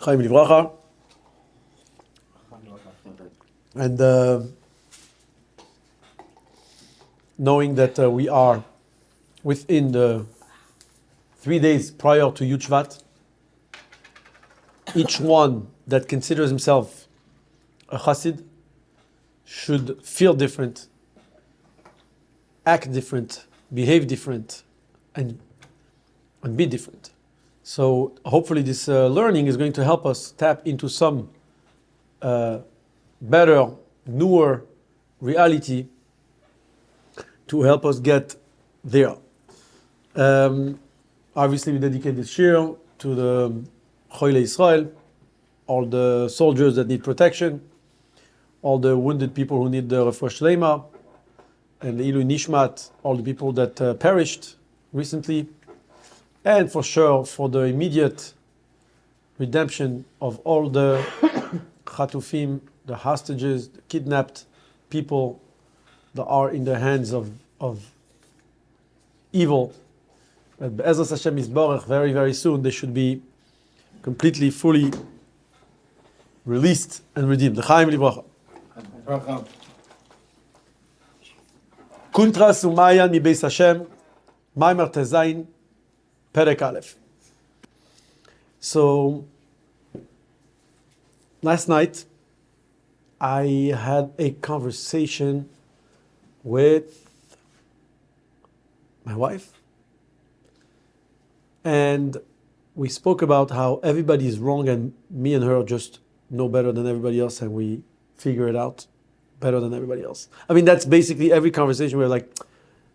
Chaim Livracha. And knowing that we are within the 3 days prior to Yud Shvat, each one that considers himself a chassid should feel different, act different, behave different, and be different. So hopefully this learning is going to help us tap into some better, newer reality to help us get there. Obviously we dedicate this year to the Choyle Israel, all the soldiers that need protection, all the wounded people who need the refuah shlema, and the Ilu Nishmat, all the people that perished recently, and for sure for the immediate redemption of all the chatufim, the hostages, the kidnapped people that are in the hands of evil. That Be'ezras Hashem Yisborach, very, very soon, they should be completely, fully released and redeemed. L'chaim livracha. Kuntres u'mayan mi Beis Hashem, Maimer Tezayin, Perek Aleph. So, last night, I had a conversation with my wife, and we spoke about how everybody is wrong and me and her just know better than everybody else, and we figure it out better than everybody else. I mean, that's basically every conversation. We're like,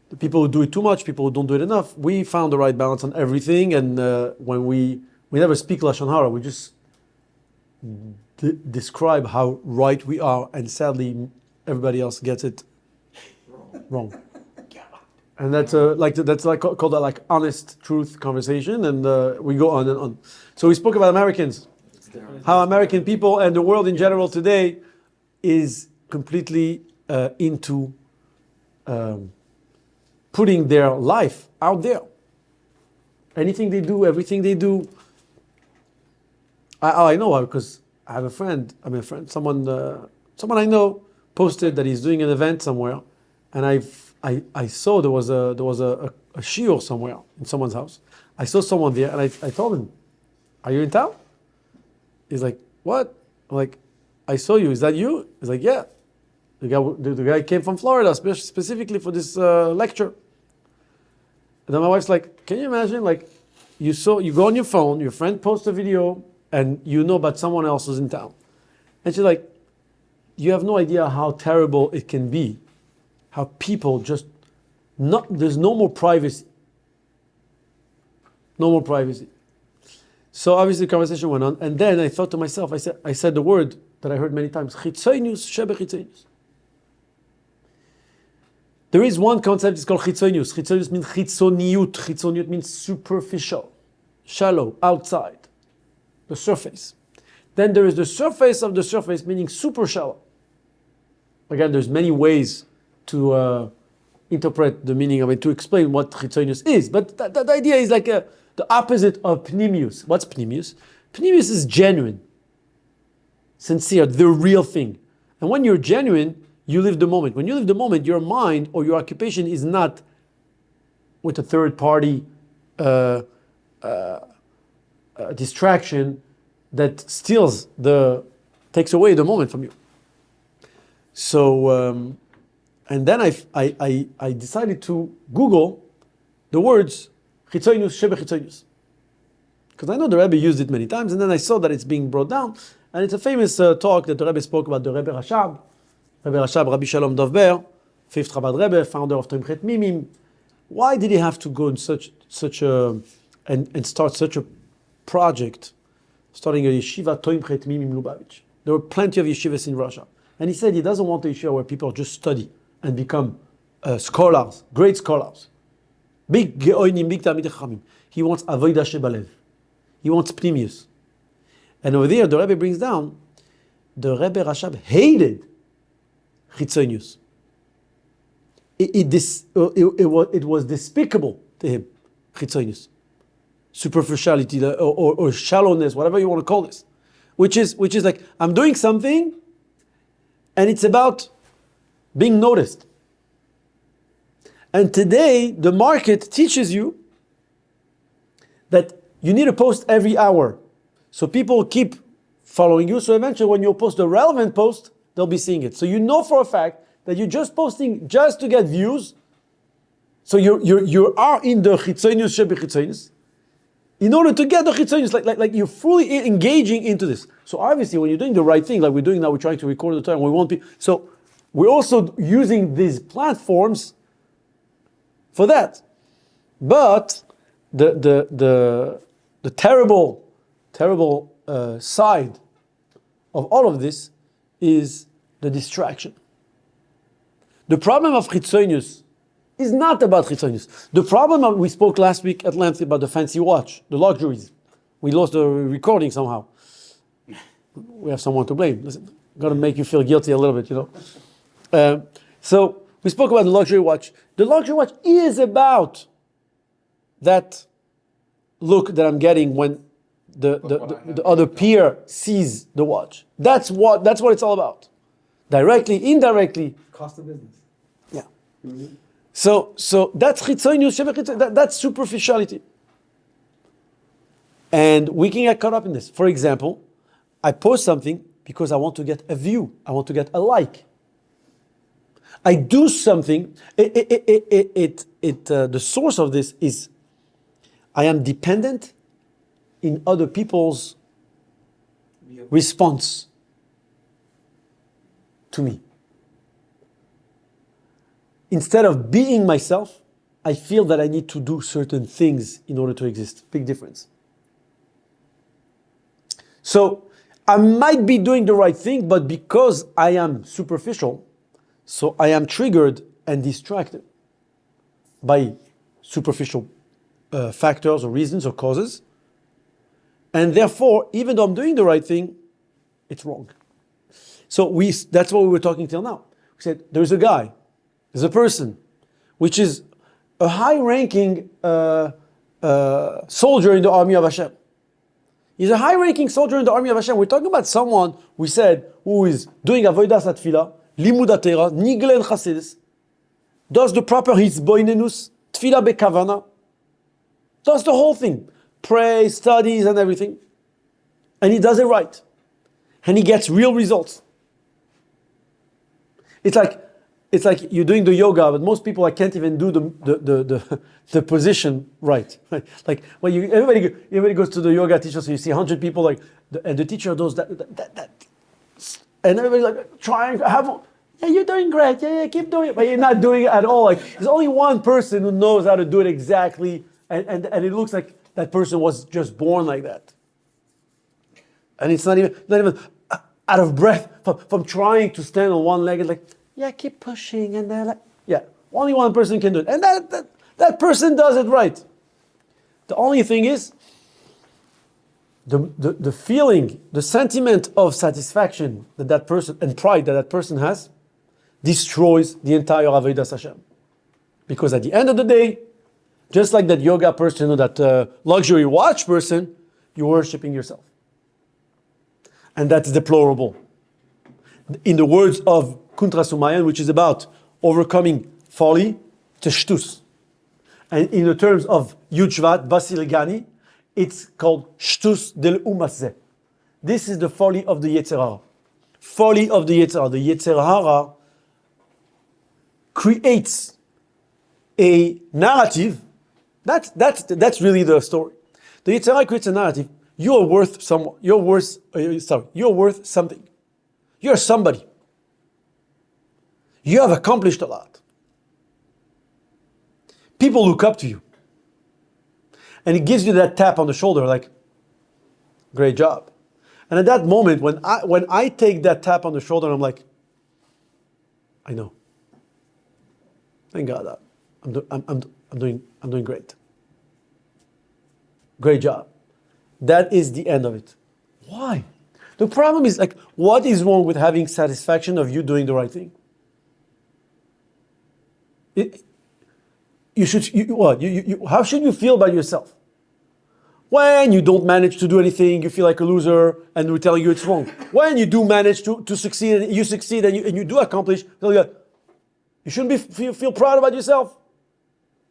the people who do it too much, people who don't do it enough. We found the right balance on everything, and when we never speak Lashon Hara, we just describe how right we are, and sadly, everybody else gets it wrong. And that's called a honest truth conversation, and we go on and on. So we spoke about Americans, how American people and the world in general today is completely into putting their life out there. Anything they do, everything they do. I know because I have a friend. Someone I know posted that he's doing an event somewhere, and I saw there was a shiur somewhere in someone's house. I saw someone there, and I told him, "Are you in town?" He's like, "What?" I'm like, "I saw you. Is that you?" He's like, "Yeah." The guy came from Florida specifically for this lecture. And then my wife's like, "Can you imagine? Like, you go on your phone, your friend posts a video, and you know about someone else who's in town." And she's like, "You have no idea how terrible it can be. How people there's no more privacy. No more privacy." So obviously the conversation went on, and then I thought to myself, I said the word that I heard many times, chitzonius shebe chitzonius. There is one concept, it's called chitzonius. Chitzonius means chitzoniut. Chitzoniut means superficial, shallow, outside, the surface. Then there is the surface of the surface, meaning super shallow. Again, there's many ways to interpret the meaning of it, to explain what chitzonius is. But the idea is like the opposite of pnimius. What's pnimius? Pnimius is genuine, sincere, the real thing. And when you're genuine, you live the moment. When you live the moment, your mind or your occupation is not with a third party distraction that takes away the moment from you. So, and then I decided to Google the words chitzonius shebe chitzonius, because I know the Rebbe used it many times, and then I saw that it's being brought down, and it's a famous talk that the Rebbe spoke about the Rebbe Rashab, Rabbi Shalom Dovber, fifth Chabad Rebbe, founder of Toim Chet Mimim. Why did he have to go in such a and start such a project, starting a yeshiva Toim Chet Mimim Lubavitch? There were plenty of yeshivas in Russia, and he said he doesn't want a yeshiva where people just study and become scholars, great scholars, big geoinim, big talmidei chachamim. He wants avodah shebalev. He wants pnimius. And over there, the Rebbe brings down the Rebbe Rashab hated chitzonius. It was despicable to him, chitzonius, superficiality or shallowness, whatever you want to call this. which is like I'm doing something, and it's about being noticed. And today, the market teaches you that you need to post every hour. So people keep following you. So eventually, when you post a relevant post, they'll be seeing it. So you know for a fact that you're just posting just to get views. So you are in the chitzonius shebechitzonius. In order to get the chitzonius, like you're fully engaging into this. So obviously, when you're doing the right thing, like we're doing now, we're trying to record the Torah, and we won't be. So we're also using these platforms for that. But the terrible side of all of this is the distraction. The problem of chitzonius is not about chitzonius. The problem we spoke last week at length about the fancy watch, the luxuries. We lost the recording somehow. We have someone to blame. Listen, got to make you feel guilty a little bit, you know. So we spoke about the luxury watch. The luxury watch is about that look that I'm getting when the other peer sees the watch. That's what it's all about. Directly, indirectly. Cost of business. Yeah. Mm-hmm. So that's chitzonius, that's superficiality. And we can get caught up in this. For example, I post something because I want to get a view. I want to get a like. I do something. The source of this is I am dependent in other people's response to me. Instead of being myself, I feel that I need to do certain things in order to exist. Big difference. So I might be doing the right thing, but because I am superficial, so I am triggered and distracted by superficial factors or reasons or causes. And therefore, even though I'm doing the right thing, it's wrong. So that's what we were talking till now. We said, there's a guy, there's a person, which is a high-ranking soldier in the army of Hashem. He's a high-ranking soldier in the army of Hashem. We're talking about someone, we said, who is doing avodas atfila, limud Torah, niglen chasidus, does the proper hitzboinenus, tfila bekavana, does the whole thing, prays, studies, and everything, and he does it right, and he gets real results. It's like you're doing the yoga, but most people can't even do the position right. Like when everybody goes to the yoga teacher, so you see 100 people and the teacher does that, and everybody's like trying. Yeah, you're doing great. Yeah, keep doing it, but you're not doing it at all. Like there's only one person who knows how to do it exactly, and it looks like that person was just born like that, and it's not even out of breath from trying to stand on one leg. It's like, yeah, keep pushing, and they're like, yeah, only one person can do it, and that person does it right. The only thing is, the feeling, the sentiment of satisfaction that person and pride that person has, destroys the entire Avodas Hashem, because at the end of the day, just like that yoga person or that luxury watch person, you're worshiping yourself, and that's deplorable. In the words of Kuntres, which is about overcoming folly, teshtus. And in the terms of Yud Shvat, Basiligani, it's called shtus del umazeh. This is the folly of the Yetzer Hara. Folly of the Yetzer Hara. The Yetzer Hara creates a narrative. That's really the story. The Yetzer Hara creates a narrative. You're worth something. You're somebody. You have accomplished a lot. People look up to you. And it gives you that tap on the shoulder, like, great job. And at that moment, when I take that tap on the shoulder, I'm like, I know. Thank God, I'm doing great. Great job. That is the end of it. Why? The problem is, like, what is wrong with having satisfaction of you doing the right thing? How should you feel about yourself? When you don't manage to do anything, you feel like a loser, and we're telling you it's wrong. When you do manage to succeed, and you succeed, and you do accomplish, you shouldn't feel proud about yourself.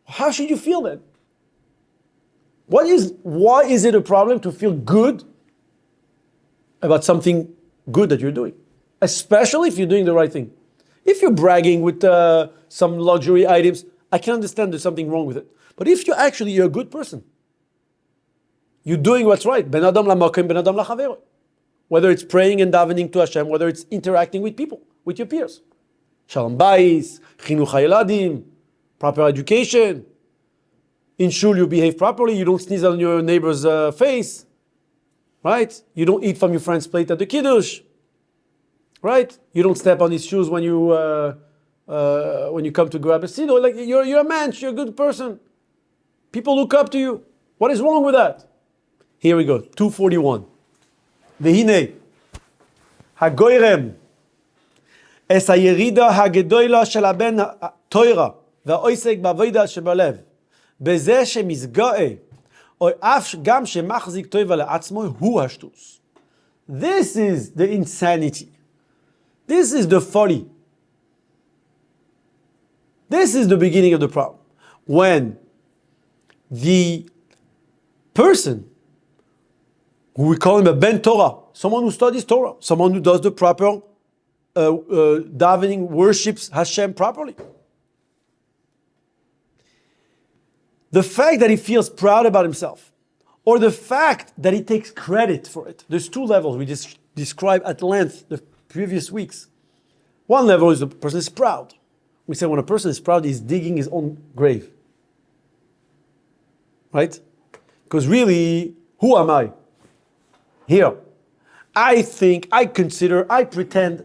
How should you feel then? Why is it a problem to feel good about something good that you're doing? Especially if you're doing the right thing. If you're bragging with some luxury items, I can understand there's something wrong with it. But if you're a good person, you're doing what's right. Ben adam lamakom, ben adam lachavero. Whether it's praying and davening to Hashem, whether it's interacting with people, with your peers. Shalom bayis, chinuch hayeladim, proper education. In shul, you behave properly. You don't sneeze on your neighbor's face. Right? You don't eat from your friend's plate at the kiddush. Right? You don't step on his shoes when you come to grab a siddur. Like you're a man. You're a good person. People look up to you. What is wrong with that? Here we go, 241. Vehine, hagoyrem, es hayerida hagedoyla shel haben Torah, והעוסק בעבודה שבלב, בזה שמתגאה, או אף גם שמחזיק טובה לעצמו, הוא השטוס. This is the insanity. This is the folly. This is the beginning of the problem. When the person who we call him a ben Torah, someone who studies Torah, someone who does the proper davening, worships Hashem properly. The fact that he feels proud about himself, or the fact that he takes credit for it. There's two levels we just described at length the previous weeks. One level is the person is proud. We say when a person is proud, he's digging his own grave. Right? Because really, who am I? Here. I pretend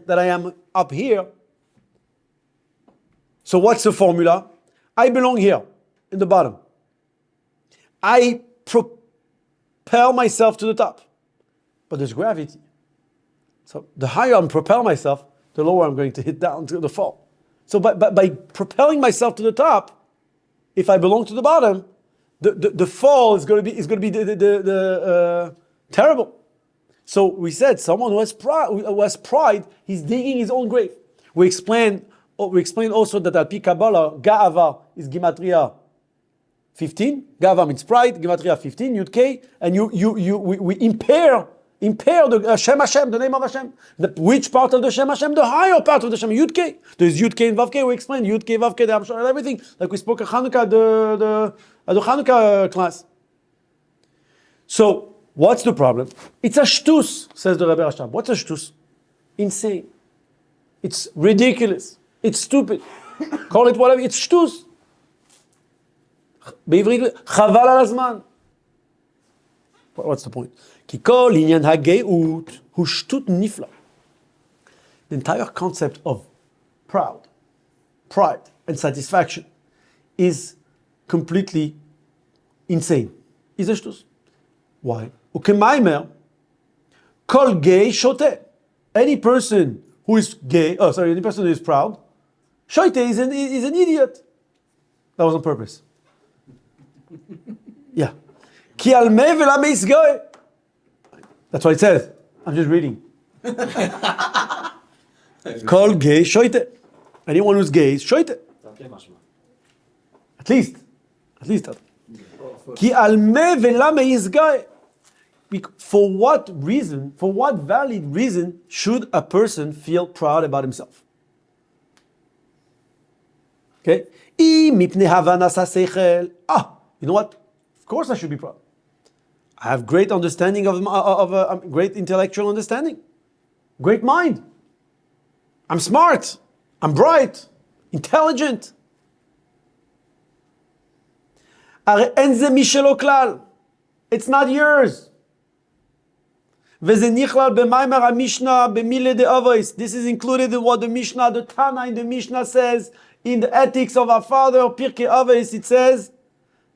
that I am up here. So what's the formula? I belong here, in the bottom. I propel myself to the top. But there's gravity. So the higher I'm propel myself, the lower I'm going to hit down to the fall. So by propelling myself to the top, if I belong to the bottom, the fall is going to be terrible. So we said someone who has pride, he's digging his own grave. We explained also that al pi Kabbalah, Ga'ava is Gematria 15. Ga'ava means pride, Gematria 15, Yud K, and we impair the Shem Hashem, the name of Hashem. Which part of the Shem Hashem? The higher part of the Shem, Yud K. There's Yud K and Vav K. We explained Yud K, Vav K, the Hamshah, and everything. Like we spoke at Hanukkah, the Hanukkah class. So, what's the problem? It's a shtus, says the Rebbe Rashab. What's a shtus? Insane. It's ridiculous. It's stupid. Call it whatever. It's shtus. בעברית, חבל על הזמן. What's the point? כי כל עניין הגאות הוא שטות נפלא. The entire concept of pride, and satisfaction is completely insane. Is a shtus. Why? וכמיימר, כל gay שותה. Any person who is proud, שותה is an idiot. That was on purpose. Yeah. כי על מה ולמה יסגוי. That's what it says. I'm just reading. כל gay שותה. Anyone who's gay is שותה. At least that. כי על מה ולמה יסגוי. For what valid reason should a person feel proud about himself? Okay? You know what? Of course I should be proud. I have great understanding of great intellectual understanding. Great mind. I'm smart. I'm bright. Intelligent. It's not yours. This is included in what the Mishnah, the Tana in the Mishnah says, in the ethics of our father, Pirkei Avos, it says,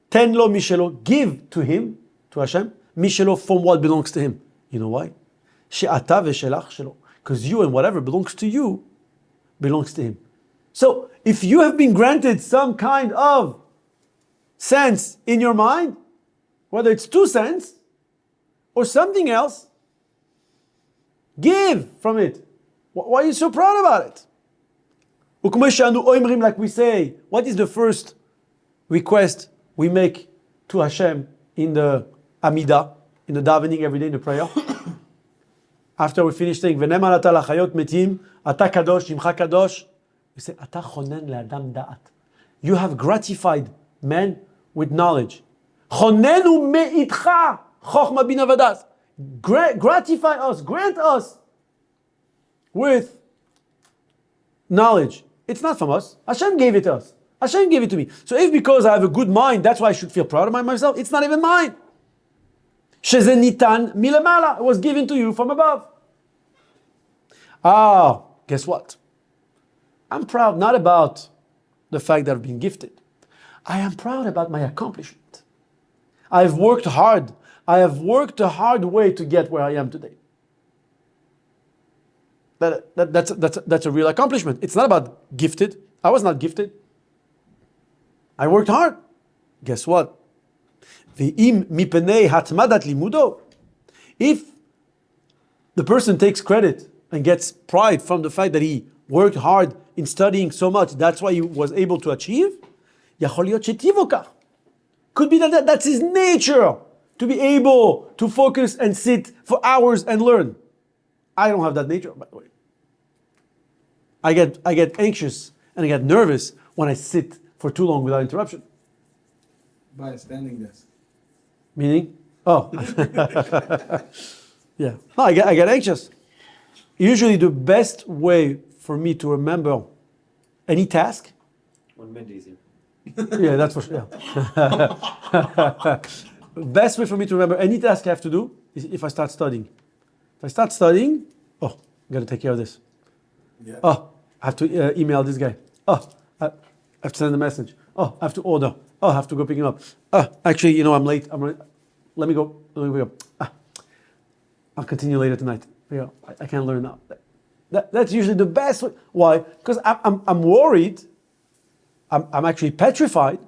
Ten lo mishelo, give to him, to Hashem, mishelo, from what belongs to him. You know why? She'ata v'shelach shelo. Because you and whatever belongs to you, belongs to him. So, if you have been granted some kind of sense in your mind, whether it's 2 cents or something else, give from it. Why are you so proud about it? Like we say, what is the first request we make to Hashem in the Amidah, in the davening every day in the prayer? After we finish saying, V'nemar ata lachayot metim, ata kadosh, shimcha kadosh, we say, ata chonen le'adam da'at. You have gratified man with knowledge. Chonenu me'itcha, chochma bina vadas. Gratify us, grant us with knowledge. It's not from us. Hashem gave it to us. Hashem gave it to me. So if because I have a good mind, that's why I should feel proud of myself, it's not even mine. Sheze nitan milamala. It was given to you from above. Guess what? I'm proud not about the fact that I've been gifted. I am proud about my accomplishment. I've worked hard. I have worked a hard way to get where I am today. That's a real accomplishment. It's not about gifted. I was not gifted. I worked hard. Guess what? If the person takes credit and gets pride from the fact that he worked hard in studying so much, that's why he was able to achieve, could be that that's his nature, to be able to focus and sit for hours and learn. I don't have that nature, by the way. I get anxious and I get nervous when I sit for too long without interruption. By a standing desk. Meaning? Oh. Yeah. No, I get anxious. Usually the best way for me to remember any task. When Mendy's here. Yeah, that's for sure. Yeah. Best way for me to remember any task I have to do is if I start studying. If I start studying, I got to take care of this. Yeah. I have to email this guy. I have to send a message. I have to order. I have to go pick him up. Actually, I'm late. Let me go. I'll continue later tonight. I can't learn now. That's usually the best way. Why? Because I'm worried. I'm actually petrified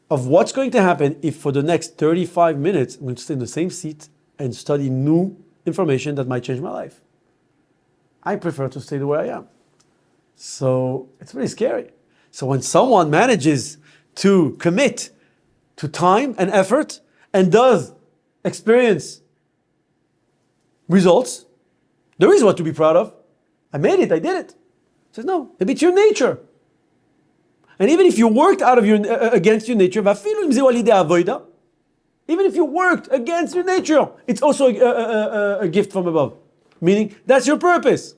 of what's going to happen if for the next 35 minutes I'm going to stay in the same seat and study new information that might change my life. I prefer to stay the way I am. So it's really scary. So when someone manages to commit to time and effort and does experience results, there is what to be proud of. I made it, I did it. He says, no, maybe it's your nature. And even if you worked out of your against your nature, even if you worked against your nature, it's also a gift from above. Meaning, that's your purpose.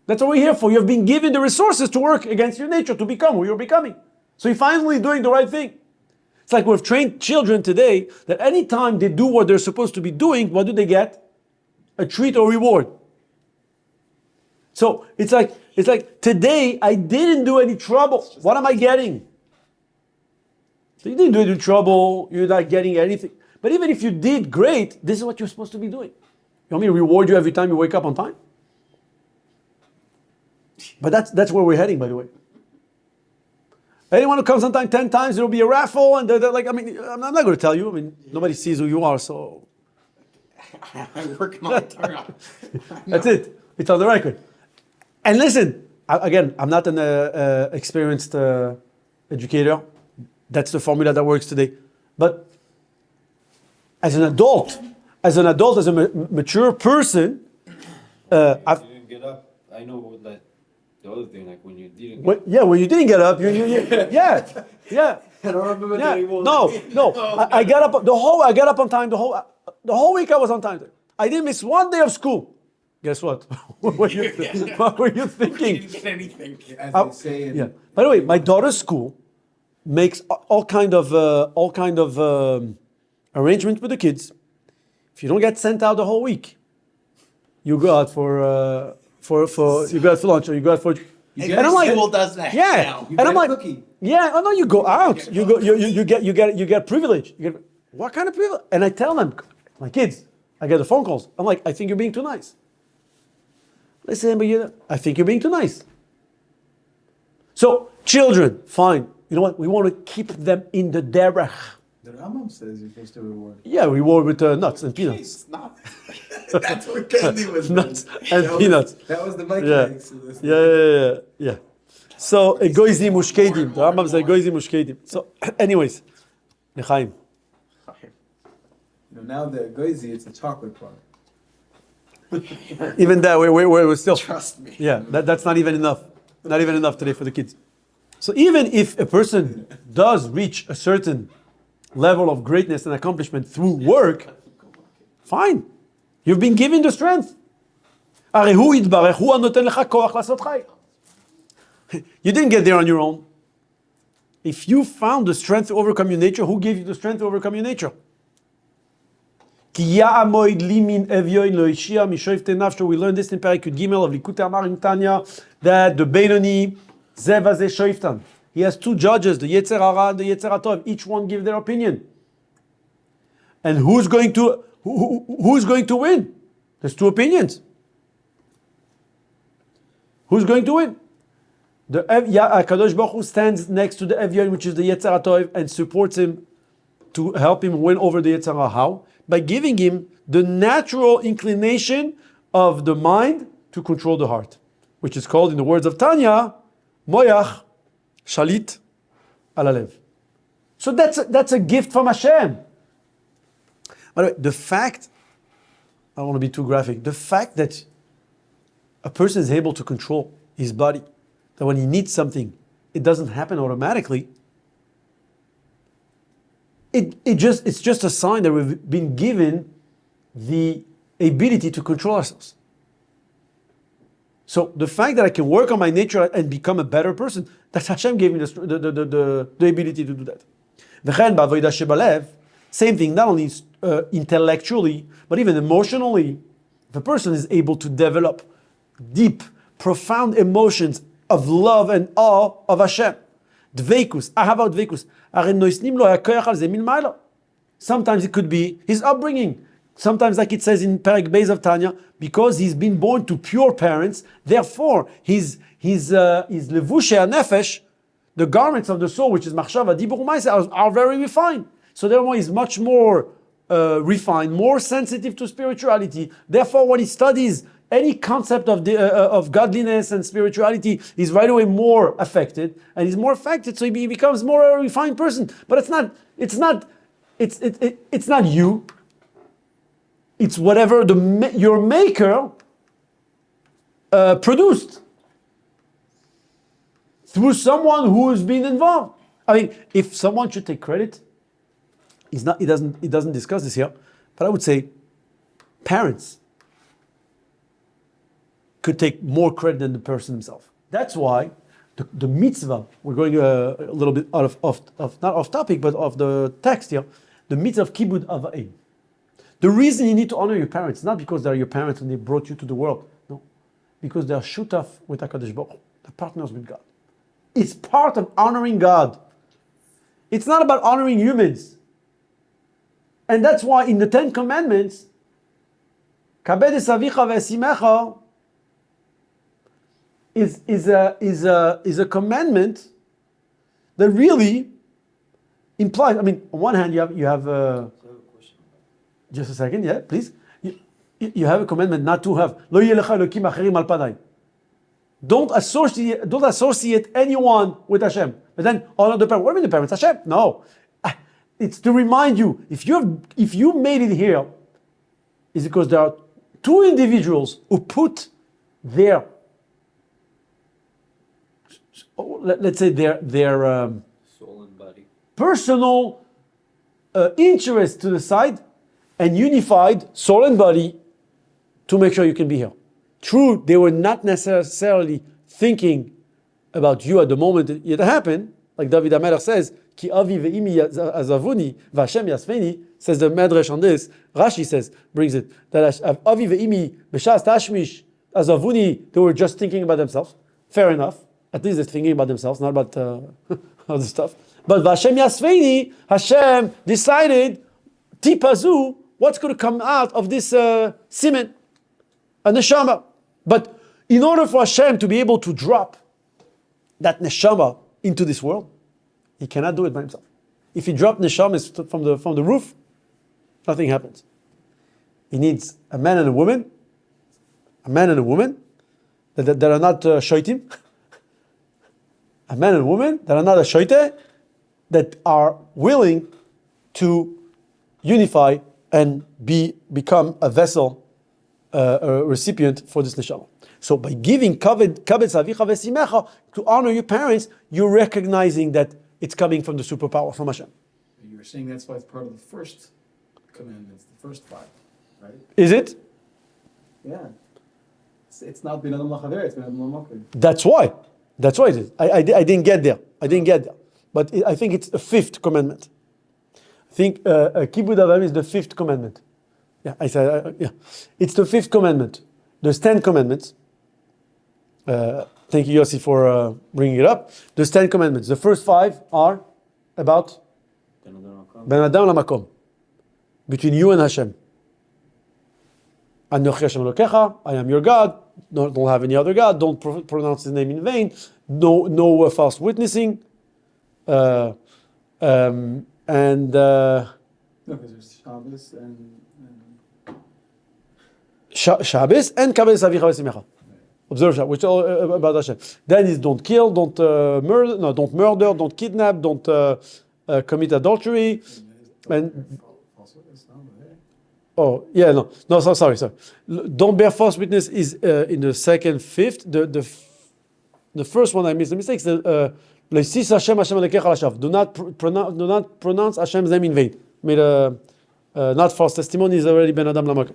That's what we're here for. You have been given the resources to work against your nature, to become who you're becoming. So you're finally doing the right thing. It's like we've trained children today that anytime they do what they're supposed to be doing, what do they get? A treat or reward. So it's like today I didn't do any trouble. What am I getting? So you didn't do any trouble, you're not getting anything. But even if you did great, this is what you're supposed to be doing. You want me to reward you every time you wake up on time? But that's where we're heading, by the way. Anyone who comes on time 10 times, there'll be a raffle, and they're like, I'm not going to tell you. Nobody sees who you are, so. I'm working on Torah. That's it. It's on the record. And listen, again, I'm not an experienced educator. That's the formula that works today. But as an adult, as a mature person, I've. You didn't get up. I know that. The other thing, like when you didn't. When you didn't get up, yeah. I don't remember Yeah. that anymore. No. I got up. I got up on time. The whole week I was on time. I didn't miss one day of school. Guess what? What were you thinking? You didn't get anything, as they say. Yeah. By the way, my daughter's school makes all kind of arrangements with the kids. If you don't get sent out the whole week, you go out for you go out for lunch or you go out for. And I'm like, school does that. Yeah, Now. and I'm like, yeah. Oh no, you go out. You get privilege. What kind of privilege? And I tell them, my kids, I get the phone calls. I'm like, I think you're being too nice. Listen, but I think you're being too nice. So children, fine. You know what? We want to keep them in the derech. The Rambam says you're supposed to reward. Yeah, reward with nuts and peanuts. It's not. That's what candy was. Nuts then. and That was- peanuts. That was the Yeah. mechanics of this. Yeah. So, egoizim mushkedim. The Rambam says egoizim mushkedim. So, anyways, Nechaim. Now the goizi, it's a chocolate bar. Even that, we're still. Trust me. Yeah, that's not even enough. Not even enough today for the kids. So even if a person does reach a certain level of greatness and accomplishment through work, fine. You've been given the strength. הרי הוא יתברך, הוא הנותן לך כוח לעשות חי. You didn't get there on your own. If you found the strength to overcome your nature, who gave you the strength to overcome your nature? We learned this in Perek Yud Gimel of Likutei Amar in Tanya, that the Beinoni, Zeh vazeh shoiftan. He has two judges, the Yetzer Hara and the Yetzer HaTov. Each one give their opinion. And who's going to win? There's two opinions. Who's going to win? The Kadosh Baruch Hu stands next to the Evyon, which is the Yetzer HaTov, and supports him to help him win over the Yetzer Hara. How? By giving him the natural inclination of the mind to control the heart, which is called, in the words of Tanya, Moyach Shalit Alalev. So that's a gift from Hashem. By the way, the fact, I don't want to be too graphic, the fact that a person is able to control his body, that when he needs something, it doesn't happen automatically, it's just a sign that we've been given the ability to control ourselves. So the fact that I can work on my nature and become a better person, that Hashem gave me the ability to do that. V'chen b'avodah shebalev, same thing, not only intellectually, but even emotionally. If a person is able to develop deep, profound emotions of love and awe of Hashem, dveikus, ahava dveikus, sometimes it could be his upbringing. Sometimes, like it says in Perek Beis of Tanya, because he's been born to pure parents, therefore his levushe nefesh, the garments of the soul, which is machshava, dibur u'maisa, are very refined. So therefore he's much more refined, more sensitive to spirituality. Therefore, when he studies any concept of godliness and spirituality, he's right away more affected, and he's more affected, so he becomes more a refined person. But it's not you. It's whatever your maker produced through someone who has been involved. I mean, if someone should take credit, he doesn't discuss this here, but I would say parents could take more credit than the person himself. That's why the mitzvah, we're going a little bit out of not off topic, but of the text here, the mitzvah of kibud ava'im. The reason you need to honor your parents, not because they're your parents and they brought you to the world, no, because they are shutaf with HaKadosh Baruch Hu, they're partners with God. It's part of honoring God. It's not about honoring humans. And that's why in the Ten Commandments, kabed es avicha ve'esimecha is a commandment that really implies. I mean, on one hand, you have just a second, yeah, please. You have a commandment not to have lo yeh lecha elokim acherim al panai. Don't associate anyone with Hashem. But then honor the parents. What do you mean the parents? Hashem? No. It's to remind you, if you made it here, is because there are two individuals who put their let's say their soul and body, personal interest to the side, and unified soul and body to make sure you can be here. True, they were not necessarily thinking about you at the moment it happened, like David HaMelech says, Ki avi ve'imi azavuni v'Hashem yasfeni, says the Medrash on this. Rashi brings it, that avi ve'imi b'shas tashmish azavuni, they were just thinking about themselves. Fair enough. At least they're thinking about themselves, not about other stuff. But v'Hashem yasfeni, Hashem decided, tipazu, what's going to come out of this siman, a neshama. But in order for Hashem to be able to drop that neshama into this world, He cannot do it by himself. If you drop neshamas from the roof, nothing happens. He needs a man and a woman that are not shoitim, a man and a woman that are not a shoite, that are willing to unify and become a vessel, a recipient for this neshama. So by giving kaved avicha vesimecha to honor your parents, you're recognizing that it's coming from the superpower, from Hashem. You were saying that's why it's part of the first commandments, the first 5, right? Is it? Yeah. It's not bin adam lachaver, it's bin adam lamakir. That's why it is. I didn't get there. But I think it's a 5th commandment. I think Kibud Avim is the 5th commandment. Yeah, I said, yeah. It's the 5th commandment. There's 10 commandments. Thank you, Yossi, for bringing it up. There's 10 commandments. The first 5 are about Ben Adam Lamakom, between you and Hashem. Anochi Hashem Elokecha, I am your God. Don't have any other God. Don't pronounce His name in vain. No false witnessing. No, because there's Shabbos and Shabbos and Kabbalah Savicha Vesimecha. Observe Shabbos, which all about Hashem. Then is don't kill, don't murder, don't kidnap, don't commit adultery, and false witness, sorry. Don't bear false witness is in the second, 5th. The first one I missed the mistake. Leisis Hashem Elokecha Lashav. Do not pronounce Hashem's name in vain. Made not false testimony is already Ben Adam Lamak.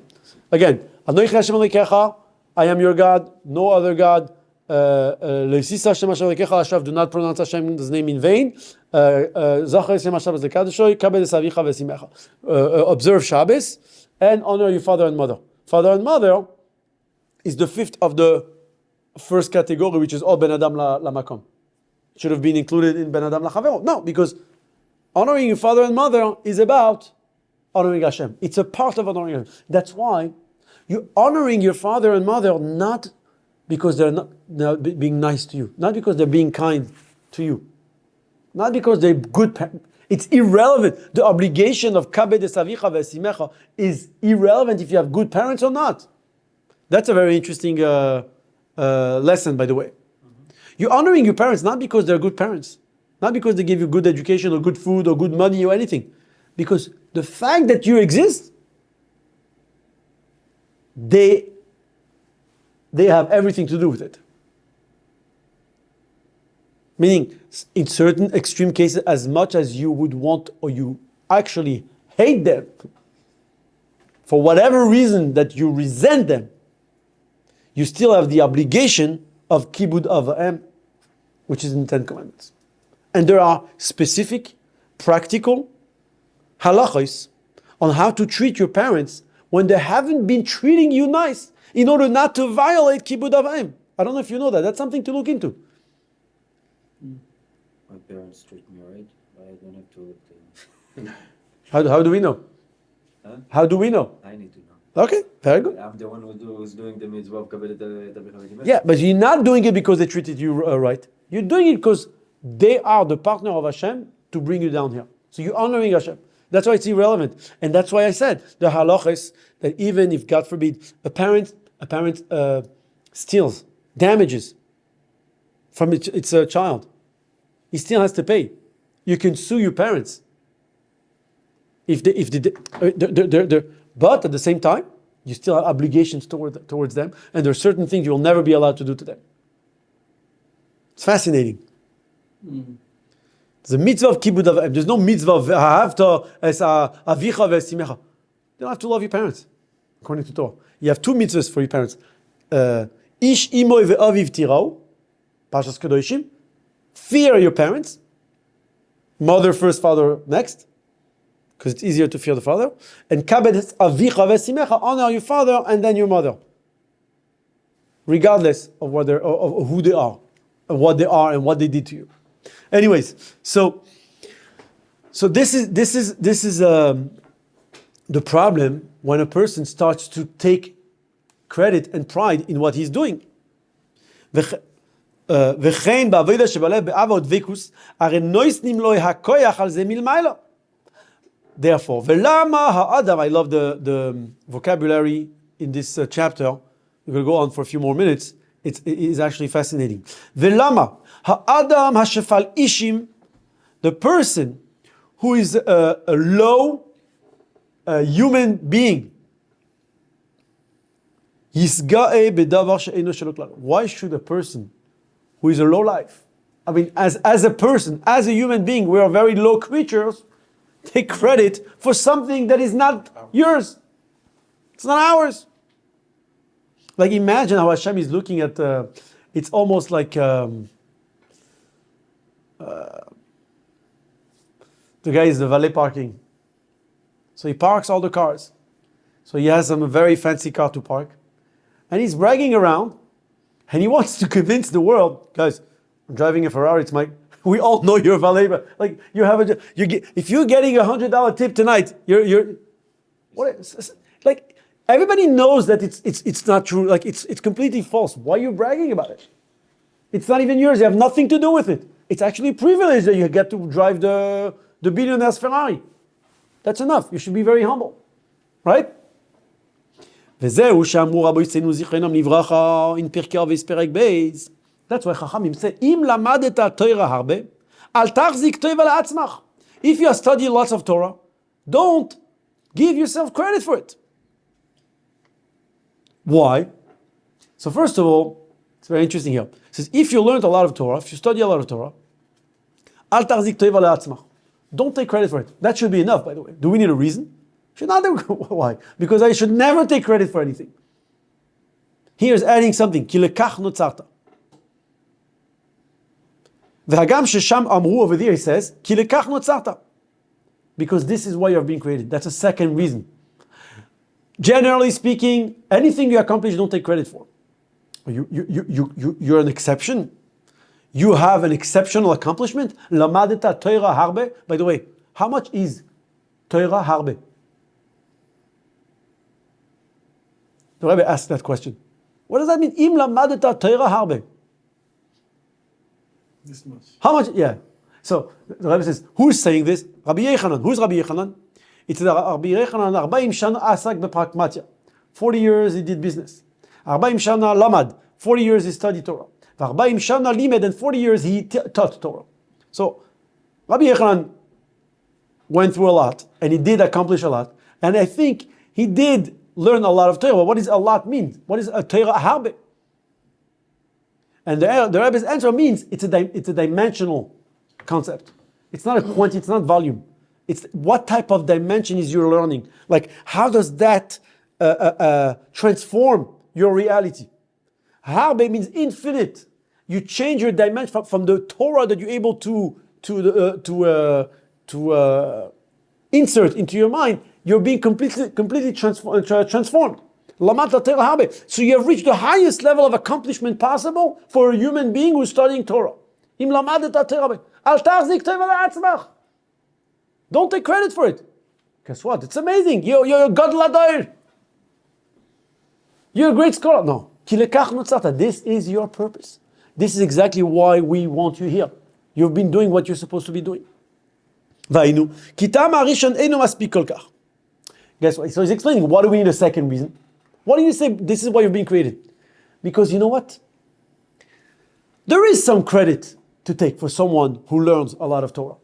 Again, Anochi Hashem Elokecha, I am your God, no other God. Leisis Hashem Elokecha Lashav. Do not pronounce Hashem's name in vain. Zachar Hashem Hashem Lekadoshoy. Kabel Savicha Vesimecha. Observe Shabbos and honor your father and mother. Father and mother is the 5th of the first category, which is all Ben Adam Lamakom. Should have been included in Ben Adam Lachavero. No, because honoring your father and mother is about honoring Hashem. It's a part of honoring Hashem. That's why you're honoring your father and mother not because they're being nice to you, not because they're being kind to you, not because they're good parents. It's irrelevant. The obligation of kabed esavicha ve'esimecha is irrelevant if you have good parents or not. That's a very interesting lesson, by the way. You're honoring your parents not because they're good parents, not because they give you good education or good food or good money or anything, because the fact that you exist, they have everything to do with it. Meaning, in certain extreme cases, as much as you would want or you actually hate them, for whatever reason that you resent them, you still have the obligation of Kibud Avim, which is in the 10 Commandments. And there are specific, practical halachos on how to treat your parents when they haven't been treating you nice in order not to violate Kibud Avim. I don't know if you know that. That's something to look into. My parents treat me right. I don't have to look to How do we know? Huh? How do we know? I need to know. Okay, very good. I'm the one who's doing the mitzvah of Kabbalah Tavicha. Yeah, but you're not doing it because they treated you right. You're doing it because they are the partner of Hashem to bring you down here. So you're honoring Hashem. That's why it's irrelevant. And that's why I said the halachas that even if, God forbid, a parent steals, damages from its child, he still has to pay. You can sue your parents. But at the same time, you still have obligations towards them, and there are certain things you will never be allowed to do to them. It's fascinating. There's a mitzvah of kibud avim. There's no mitzvah of ha'avta es avicha ve'esimecha. You don't have to love your parents, according to Torah. You have 2 mitzvahs for your parents. Ish imoy ve'aviv tirau, Parshas Kedoshim. Fear your parents. Mother first, father next, because it's easier to fear the father. And kabed avicha ve'esimecha, honor your father and then your mother, regardless of who they are, and what they are, and what they did to you. Anyways, so this is the problem when a person starts to take credit and pride in what he's doing. וכן בעבודה שבלב באהבה ודבקות, הרי נויסנים לו הכוח על זה מלמעלה. Therefore, ולמה האדם, I love the vocabulary in this chapter, we're going to go on for a few more minutes, it is actually fascinating. ולמה האדם השפל אישים, the person who is a low human being, יסגאה בדבר שאינו שלו כלל. Why should a person who is a low life, I mean, as a person, as a human being, we are very low creatures, take credit for something that is not yours. It's not ours. Like imagine how Hashem is looking at, it's almost like the guy is the valet parking. So he parks all the cars. So he has a very fancy car to park. And he's bragging around. And he wants to convince the world, guys, I'm driving a Ferrari, it's my, we all know you're a valet, but like you have if you're getting $100 tip tonight, like everybody knows that it's not true, like it's completely false. Why are you bragging about it? It's not even yours, you have nothing to do with it. It's actually a privilege that you get to drive the billionaire's Ferrari. That's enough, you should be very humble, right? וזהו שאמרו רבו יצאנו זיכרונם לברכה in פרקי אבות פרק בייס. That's why חכמים say, אם למדת תורה הרבה, אל תחזיק טובה לעצמך. If you are studying lots of Torah, don't give yourself credit for it. Why? So first of all, it's very interesting here. It says, if you learned a lot of Torah, if you study a lot of Torah, אל תחזיק טובה לעצמך. Don't take credit for it. That should be enough, by the way. Do we need a reason? Should not. Why? Because I should never take credit for anything. Here's adding something. כי לכך נוצרת. והגם ששם אמרו, over there he says, כי לכך נוצרת. Because this is why you're being created. That's a second reason. Generally speaking, anything you accomplish, don't take credit for. You're an exception. You have an exceptional accomplishment. למדת תורה הרבה. By the way, how much is תורה הרבה? The Rebbe asked that question. What does that mean? אם למדת תורה הרבה. This much. How much? Yeah. So the Rebbe says, who's saying this? Rabbi Yechanan. Who's Rabbi Yechanan? It's Rabbi Yechanan, 40 שנה עסק בפרקמטיה. 40 years he did business. 40 שנה למד. 40 years he studied Torah. ו40 שנה לימד, and 40 years he taught Torah. So Rabbi Yechanan went through a lot, and he did accomplish a lot. And I think he did learn a lot of Torah. What does a lot mean? What is a Torah harbe? And the Rebbe's answer means it's a dimensional concept. It's not a quantity, it's not volume. It's what type of dimension is you're learning. Like, how does that transform your reality? Harbe means infinite. You change your dimension from the Torah that you're able to insert into your mind. You're being completely transformed. So you have reached the highest level of accomplishment possible for a human being who's studying Torah. Don't take credit for it. Guess what? It's amazing. You're a God Ladair. You're a great scholar. No. This is your purpose. This is exactly why we want you here. You've been doing what you're supposed to be doing. Guess what? So he's explaining, what do we need a second reason? Why do you say this is why you're being created? Because you know what? There is some credit to take for someone who learns a lot of Torah.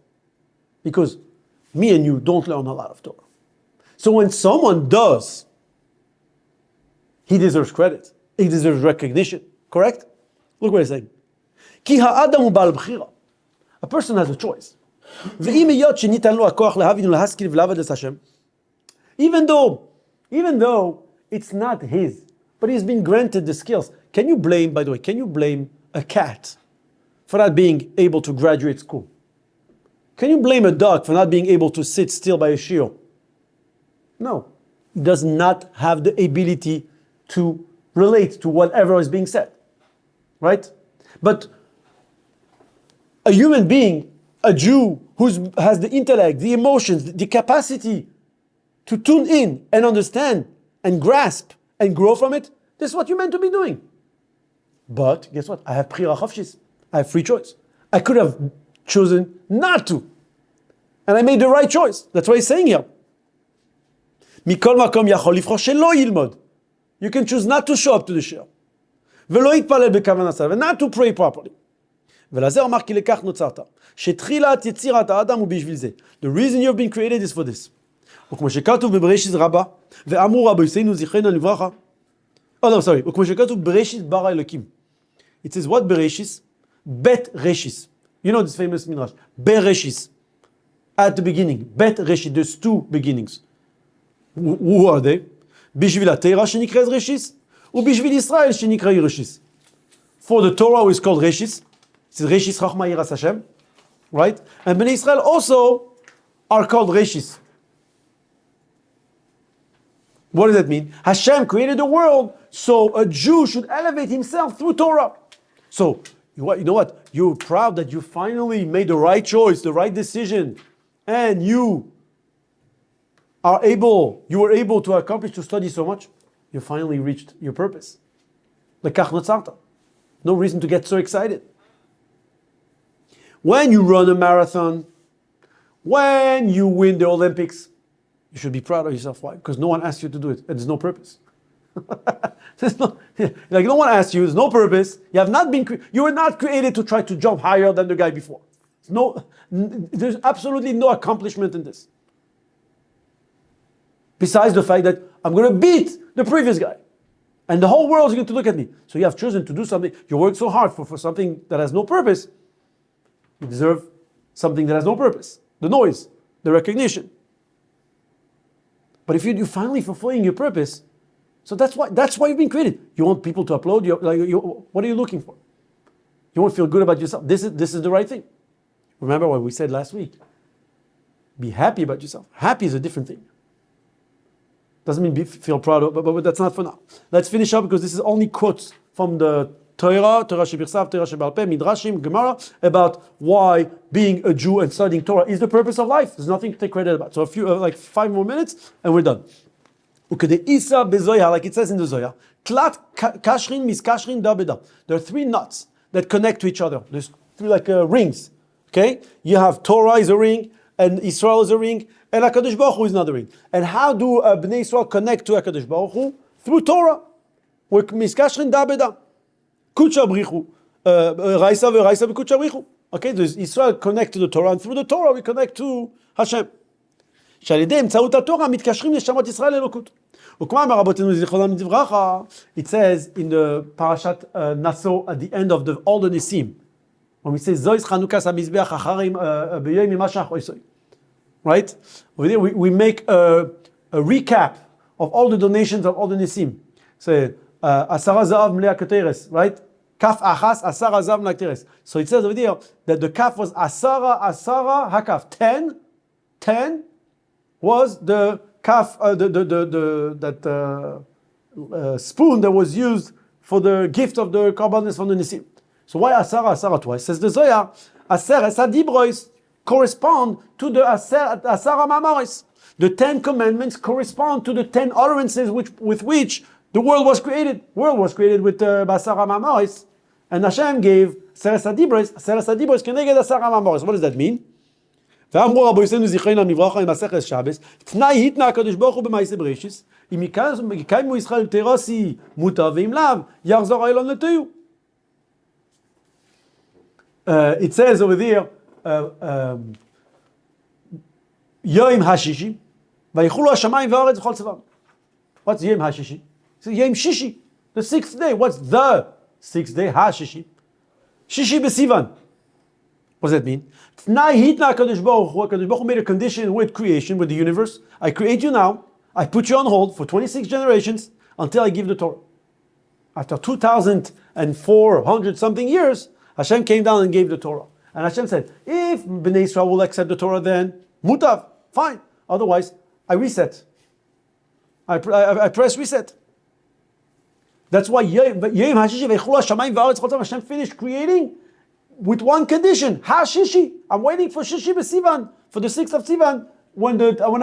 Because me and you don't learn a lot of Torah. So when someone does, he deserves credit. He deserves recognition. Correct? Look what he's saying. כי האדם הוא בעל בחירה. A person has a choice. ואם היות שניתן לו הכוח להבין ולהשכיל ולעבוד את השם, even though it's not his, but he's been granted the skills. Can you blame a cat for not being able to graduate school? Can you blame a dog for not being able to sit still by a shiur? No. He does not have the ability to relate to whatever is being said. Right? But a human being, a Jew who has the intellect, the emotions, the capacity to tune in and understand and grasp and grow from it, this is what you're meant to be doing. But guess what? I have Bchira Chofshis. I have free choice. I could have chosen not to. And I made the right choice. That's what he's saying here. Mikol makom yachol livchor shelo yilmod. You can choose not to show up to the shir. ולא יתפלל בכוונה סלב, and not to pray properly. ולזה אמר כי לכך נוצרת. שתחילת יצירת האדם הוא בשביל זה. The reason you have been created is for this. וכמו שכתוב בבראשית רבה, ואמרו רבותינו זכרנו לברכה. Oh no, sorry. וכמו שכתוב בראשית ברא אלוקים. It says what בראשית? Bet Reshis. You know this famous midrash. Bereshis. At the beginning. Bet Reshis. There's two beginnings. Who are they? בשביל התורה שנקראת רשיס, ובשביל ישראל שנקרא רשיס. For the Torah is called Reshis. It's Reshis Chachma Yiras Hashem. Right? And Bnei Israel also are called Reshis. What does that mean? Hashem created the world, so a Jew should elevate himself through Torah. So, you know what? You're proud that you finally made the right choice, the right decision, and you were able to accomplish, to study so much. You finally reached your purpose. Lekach notzarta. No reason to get so excited. When you run a marathon, when you win the Olympics, you should be proud of yourself. Why? Because no one asked you to do it, and there's no purpose. No one asked you. There's no purpose. You were not created to try to jump higher than the guy before. There's absolutely no accomplishment in this. Besides the fact that I'm going to beat the previous guy, and the whole world is going to look at me. So you have chosen to do something. You worked so hard for something that has no purpose. You deserve something that has no purpose. The noise, the recognition. But if you're finally fulfilling your purpose, so that's why you've been created. You want people to applaud you. What are you looking for? You want to feel good about yourself. This is the right thing. Remember what we said last week. Be happy about yourself. Happy is a different thing. Doesn't mean feel proud of, but that's not for now. Let's finish up because this is only quotes from the Torah Shebirsav, Torah Shebal Peh, Midrashim, Gemara, about why being a Jew and studying Torah is the purpose of life. There's nothing to take credit about. So a few, 5 more minutes, and we're done. Like it says in the Zohar, Tlat Kashrin Miskashrin Dabeda. There are 3 knots that connect to each other. There's 3 rings. Okay? You have Torah is a ring, and Israel is a ring, and HaKadosh Baruch Hu is another ring. And how do Bnei Israel connect to HaKadosh Baruch Hu? Through Torah. With Miskashrin Dabeda. Kucha Brichu. Raisa ve'Raisa beKucha Brichu. Okay, there's Israel connect to the Torah, and through the Torah we connect to Hashem. שעל ידי אמצעות התורה מתקשרים לשמות ישראל אלוקות. וכמו אמר רבותינו זיכרונם לברכה, it says in the parashat Naso at the end of all the Nisim, when we say Zois Chanukas HaMizbeach Acharim B'yoyim Mimashach Oisoi. Right? Over there we make a recap of all the donations of all the Nisim. Say, Asara Zav Mlea Keteres, right? Kaf Achas Asara Zav Mlea Keteres. So it says over there that the kaf was Asara Hakaf. 10 was the kaf, spoon that was used for the gift of the korbanos from the Nisim. So why Asara twice? Says the Zohar, Aseret Adibrois correspond to the Asara Mamaris. The 10 commandments correspond to the 10 utterances with which the world was created. The world was created with Asara Mamaris, and Hashem gave Aseret Adibrois keneged Asara Mamaris. What does that mean? ואמרו רבותינו זכרנו לברכה במסכת שבס, תנאי התנה הקדוש ברוך הוא במעשה בראשית, אם יקיימו ישראל תרסי מוטב ואם לאו, יחזור האלון לתוהו. It says over there, יום השישי, ויחולו השמיים והארץ וכל צבאם. What's יום השישי? It's יום שישי, the 6th day. What's the 6th day? השישי. שישי בסיוון. What does that mean? HaKadosh Baruch Hu made a condition with creation, with the universe. I create you now. I put you on hold for 26 generations until I give the Torah. After 2,400 something years, Hashem came down and gave the Torah. And Hashem said, if Bnei Israel will accept the Torah, then mutav, fine. Otherwise, I reset. I press reset. That's why Hashem finished creating with one condition, Ha Shishi. I'm waiting for Shishi B'Sivan, for the 6th of Sivan, when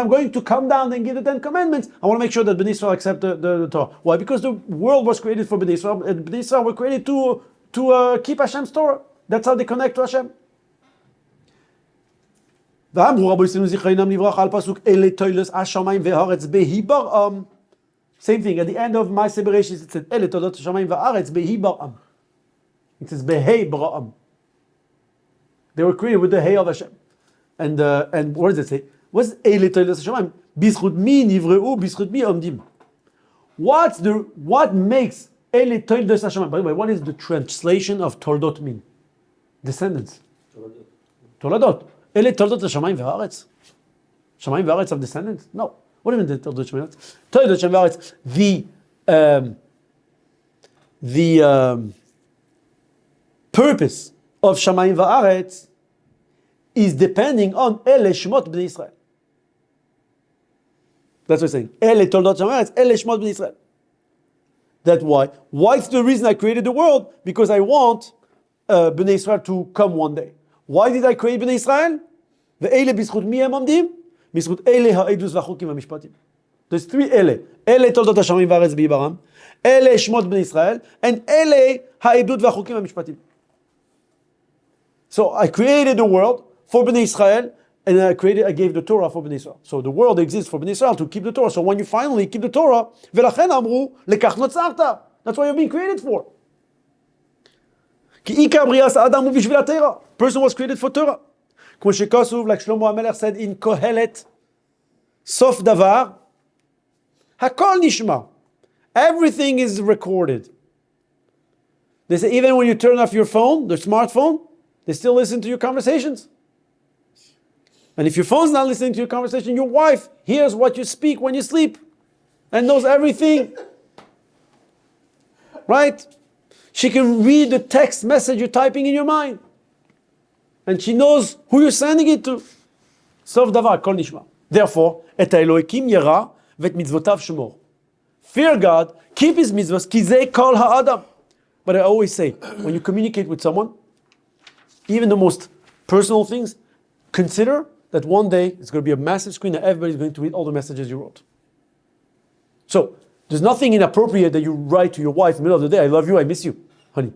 I'm going to come down and give the 10 commandments, I want to make sure that Bnei Israel accept the Torah. Why? Because the world was created for Bnei Israel, and Bnei Israel were created to keep Hashem's Torah. That's how they connect to Hashem. ואמרו רבותינו זיכרונם לברכה על פסוק אלה תולדות השמיים והארץ בהי ברעם. Same thing, at the end of my separations it said אלה תולדות השמיים והארץ בהי ברעם. It says בהי ברעם. They were created with the hay of Hashem. And what does it say? What's אלה תולדות השמיים? בזכות מי נבראו, בזכות מי עומדים. What makes אלה תולדות השמיים? By the way, what is the translation of תולדות mean? Descendants. תולדות. אלה תולדות השמיים והארץ? שמיים והארץ have descendants? No. What do you mean תולדות השמיים והארץ? תולדות השמיים והארץ, the purpose of שמיים והארץ is depending on אלה שמות בני ישראל. That's what it's saying. אלה תולדות השמיים והארץ, אלה שמות בני ישראל. That's why. What's the reason I created the world? Because I want בני ישראל to come one day. Why did I create בני ישראל? ואלה בזכות מי הם עומדים? בזכות אלה העדות והחוקים והמשפטים. There's three אלה. אלה תולדות השמיים והארץ בהי ברעם, אלה שמות בני ישראל, and אלה העדות והחוקים והמשפטים. So I created the world for בני ישראל, and I gave the Torah for בני ישראל. So the world exists for בני ישראל to keep the Torah. So when you finally keep the Torah, ולכן אמרו, לכך נוצרת. That's what you're being created for. כי עיקר בריאת האדם הוא בשביל התורה. Person was created for Torah. כמו שכתוב, like שלמה המלך said in קהלת, סוף דבר, הכל נשמע. Everything is recorded. They say even when you turn off your phone, the smartphone, they still listen to your conversations. And if your phone's not listening to your conversation, your wife hears what you speak when you sleep and knows everything. Right? She can read the text message you're typing in your mind. And she knows who you're sending it to. סוף דבר, הכל נשמע. Therefore, את האלוהיקים ירא ואת מצוותיו שמור. Fear God, keep his mitzvahs, כי זה כל האדם. But I always say, when you communicate with someone, even the most personal things, consider that one day it's going to be a massive screen that everybody's going to read all the messages you wrote. So, there's nothing inappropriate that you write to your wife in the middle of the day. I love you, I miss you, honey.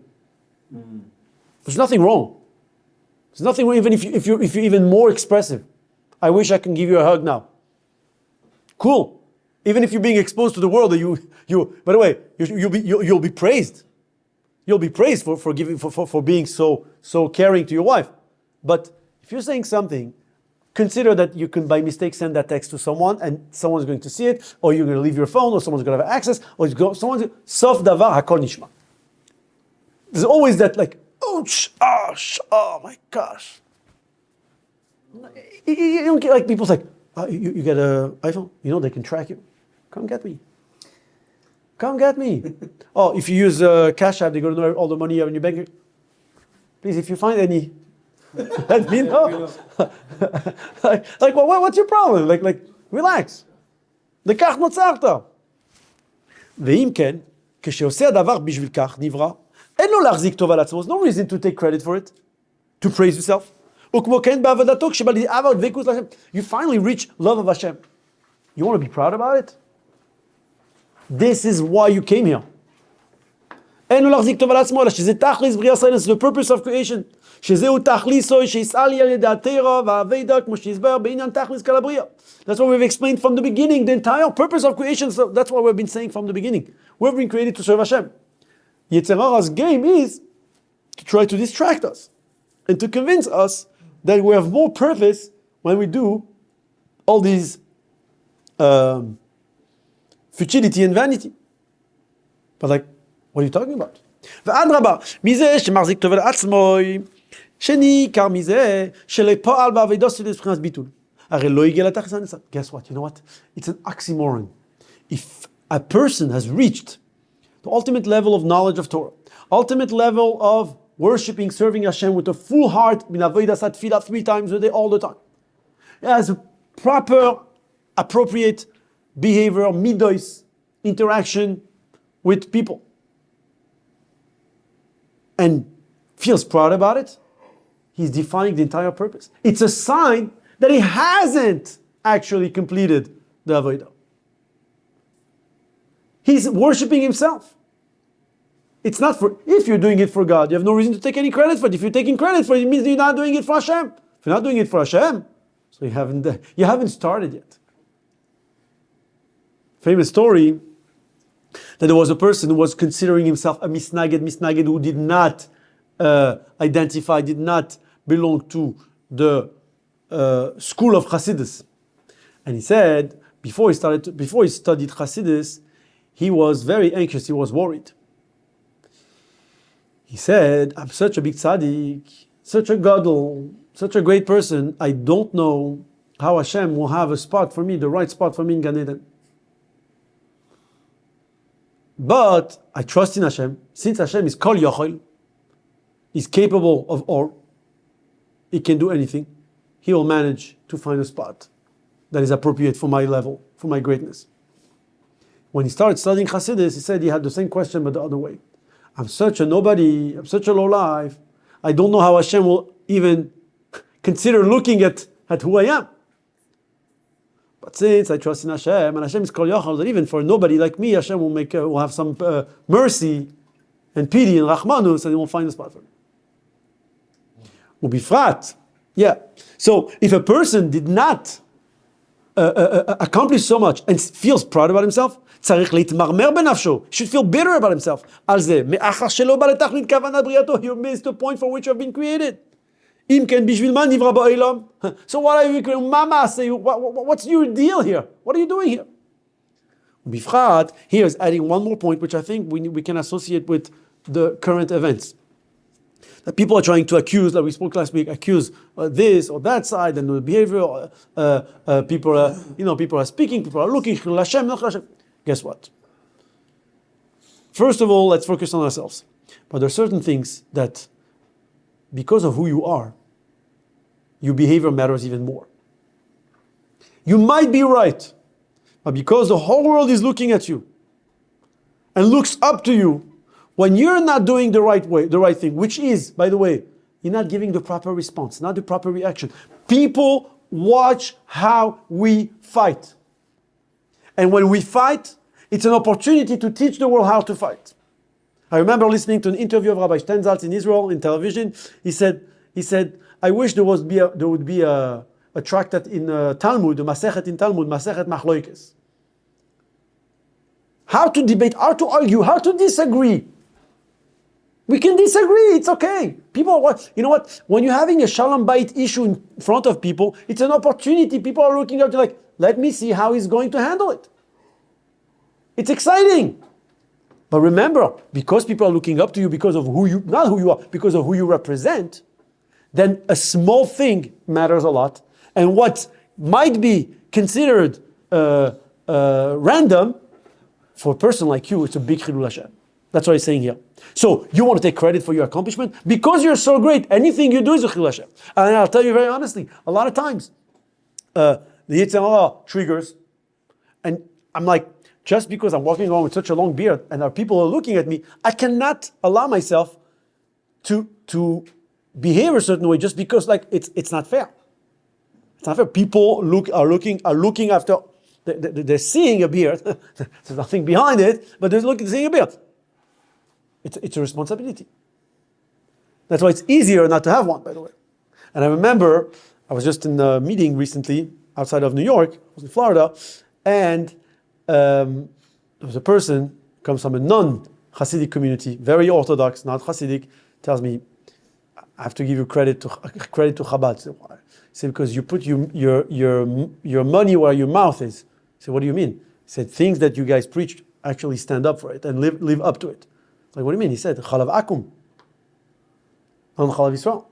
There's nothing wrong. There's nothing wrong even if you're even more expressive. I wish I can give you a hug now. Cool. Even if you're being exposed to the world, by the way, you'll be praised. You'll be praised for being so caring to your wife. But if you're saying something, consider that you can by mistake send that text to someone and someone's going to see it, or you're going to leave your phone, or someone's going to have access, or someone's סוף דבר הכל נשמע. There's always that like, oh my gosh. You don't get like people say, you get an iPhone? You know they can track you. Come get me. Come get me. Oh, if you use Cash App, they're going to know all the money you have in your bank. Please, if you find any, let me know. like, what's your problem? Like, relax. לכך נוצרת. ואם כן, כשעושה הדבר בשביל כך נברא, אין לו להחזיק טוב על עצמו. There's no reason to take credit for it. To praise yourself. וכמו כן בעבודתו, כשבא לעבוד דבקות להשם. You finally reach love of Hashem. You want to be proud about it? This is why you came here. אין לו להחזיק טוב על עצמו, אלא שזה תכליס בריאה ישראל, it's the purpose of creation. שזהו תכליסו, שיסעל על ידי התורה והאבדה, כמו שהסבר בעניין תכליס כל הבריאה. That's what we've explained from the beginning, the entire purpose of creation. So that's what we've been saying from the beginning. We've been created to serve Hashem. Yetzer Hara's game is to try to distract us and to convince us that we have more purpose when we do all these futility and vanity. But like, what are you talking about? ואדרבה, מזה שמחזיק טוב על עצמו, שניכר מזה שלא פועל בעבודתו של מבחינת ביטול. הרי לא הגיע לתכלית הנצח. Guess what? You know what? It's an oxymoron. If a person has reached the ultimate level of knowledge of Torah, ultimate level of worshiping, serving Hashem with a full heart, min avodas tefillah 3 times a day, all the time, he has a proper, appropriate behavior, midos, interaction with people, and feels proud about it, he's defying the entire purpose. It's a sign that he hasn't actually completed the avodah. He's worshiping himself. It's not for, if you're doing it for God, you have no reason to take any credit for it. If you're taking credit for it, it means you're not doing it for Hashem. If you're not doing it for Hashem, so you haven't started yet. Famous story that there was a person who was considering himself a misnaged who did not identify, did not belong to the school of Chassidus. And he said, before he studied Chassidus, he was very anxious, he was worried. He said, I'm such a big tzaddik, such a gadol, such a great person, I don't know how Hashem will have a spot for me, the right spot for me in Gan Eden. But I trust in Hashem, since Hashem is Kol Yochel, He's capable of all, He can do anything, He will manage to find a spot that is appropriate for my level, for my greatness. When he started studying Chassidus, he said he had the same question but the other way. I'm such a nobody, I'm such a low life, I don't know how Hashem will even consider looking at who I am. But since I trust in Hashem, and Hashem is Kol Yochel, that even for nobody like me, Hashem will have some mercy and pity and Rachmanus, and He will find a spot for me. Ubifrat, yeah. So if a person did not accomplish so much and feels proud about himself, צריך להתמרמר בנפשו. He should feel bitter about himself. על זה, מאחר שלא בא לתכלית כוונת בריאתו, he missed the point for which you have been created. אם כן, בשביל מה נברא בעולם? So what are you doing? What's your deal here? What are you doing here? ובפרט, here is adding one more point which I think we can associate with the current events. That people are trying to accuse, like we spoke last week, accuse this or that side and the behavior. People are speaking, people are looking. Hashem, not Hashem. Guess what? First of all, let's focus on ourselves. But there are certain things that, because of who you are, your behavior matters even more. You might be right, but because the whole world is looking at you and looks up to you, when you're not doing the right way, the right thing, which is, by the way, you're not giving the proper response, not the proper reaction. People watch how we fight. And when we fight, it's an opportunity to teach the world how to fight. I remember listening to an interview of Rabbi Stenzaltz in Israel, in television. He said, I wish there would be a tractate in Talmud, a Masechet in Talmud, Masechet Machloikes. How to debate, how to argue, how to disagree. We can disagree, it's okay. People, you know what? When you're having a Shalom Bayit issue in front of people, it's an opportunity. People are looking up to like, let me see how he's going to handle it. It's exciting. But remember, because people are looking up to you because of not who you are, because of who you represent, then a small thing matters a lot. And what might be considered random, for a person like you, it's a big Chilul Hashem. That's what he's saying here. So you want to take credit for your accomplishment because you're so great. Anything you do is a Chilul Hashem. And I'll tell you very honestly, a lot of times the Yetzer Hara triggers, and I'm like, just because I'm walking around with such a long beard and our people are looking at me, I cannot allow myself to behave a certain way just because like it's not fair. It's not fair. People are looking after. They're seeing a beard. There's nothing behind it, but they're seeing a beard. It's a responsibility. That's why it's easier not to have one, by the way. And I remember I was just in a meeting recently outside of New York. I was in Florida, and there was a person comes from a non-Hasidic community, very Orthodox, not Hasidic, tells me, I have to give you credit to Chabad. I said, why? He said, because you put your money where your mouth is. I said, what do you mean? He said, things that you guys preach, actually stand up for it and live up to it. Like, what do you mean? He said, Chalav Akum on Chalav Yisrael.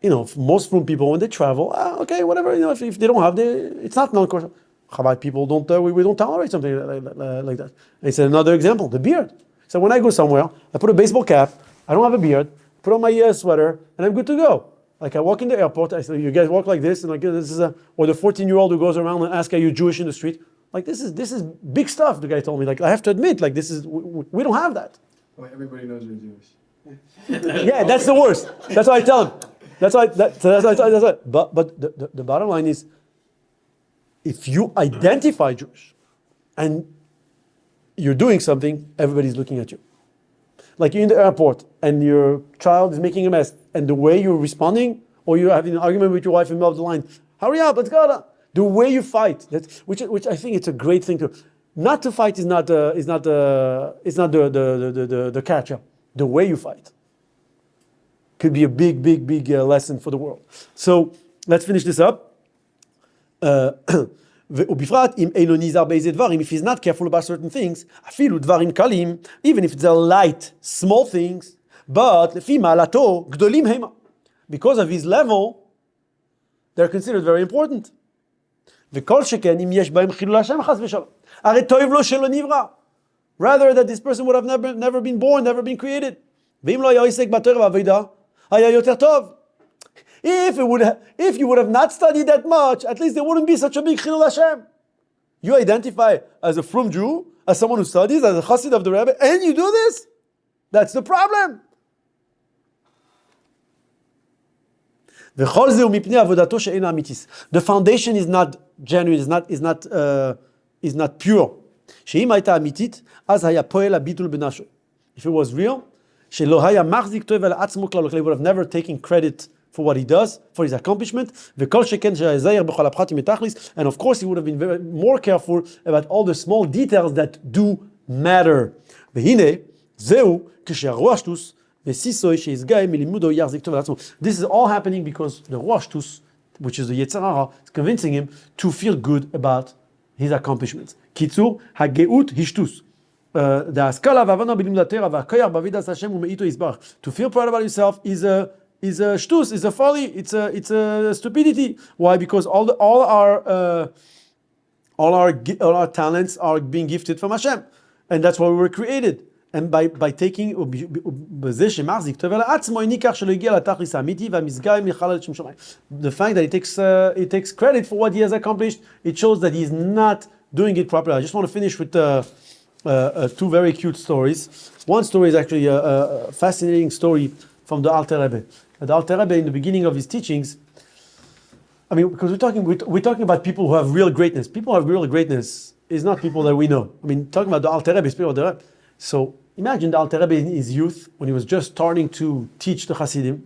You know, most frum people, when they travel, okay, whatever, you know, if they don't have, it's not non-kosher. Chabad people don't, we don't tolerate something like that. And he said, another example, the beard. He said, when I go somewhere, I put a baseball cap, I don't have a beard, put on my sweater, and I'm good to go. Like I walk in the airport, I say, you guys walk like this, and like this is or the 14-year-old who goes around and asks, are you Jewish in the street? Like this is big stuff, the guy told me. Like I have to admit, like we don't have that. Well, everybody knows you're Jewish. Yeah, that's the worst. That's what I tell him. That's why. But the bottom line is, if you identify Jewish and you're doing something, everybody's looking at you. Like you're in the airport and your child is making a mess, and the way you're responding, or you're having an argument with your wife in the middle of the line, hurry up, let's go. The way you fight, which I think it's a great thing to. Not to fight is not the catch. The way you fight could be a big lesson for the world. So let's finish this up. ובפרט אם אינו נזהר באיזה דברים, if he's not careful about certain things, אפילו דברים קלים, even if it's a light, small things, but לפי מעלתו גדולים המה. Because of his level, they're considered very important. וכל שכן אם יש בהם חילול השם חס ושלום. הרי טוב לו שלא נברא. Rather that this person would have never been born, never been created. ואם לא היה עוסק בתורה והעבודה, היה יותר טוב. If you would have not studied that much, at least there wouldn't be such a big Chilul Hashem. You identify as a frum Jew, as someone who studies, as a chassid of the Rebbe, and you do this? That's the problem. The foundation is not genuine, is not pure. If it was real, he would have never taken credit for what he does, for his accomplishment. And of course, he would have been more careful about all the small details that do matter. This is all happening because the Ruach Shtus, which is the Yetzer Hara, is convincing him to feel good about his accomplishments. Kitzur, hageut hishtus. To feel proud about yourself is a shtus, is a folly, it's a stupidity. Why? Because all our talents are being gifted from Hashem, and that's why we were created. And by taking the fact that he takes credit for what he has accomplished, it shows that he's not doing it properly. I just want to finish with two very cute stories. One story is actually a fascinating story from the Alter Rebbe. The Alter Rebbe, in the beginning of his teachings, I mean, because we're talking about people who have real greatness. People who have real greatness is not people that we know. I mean, talking about the Alter Rebbe, people of the Rebbe. So imagine the Alter Rebbe in his youth, when he was just starting to teach the Hasidim.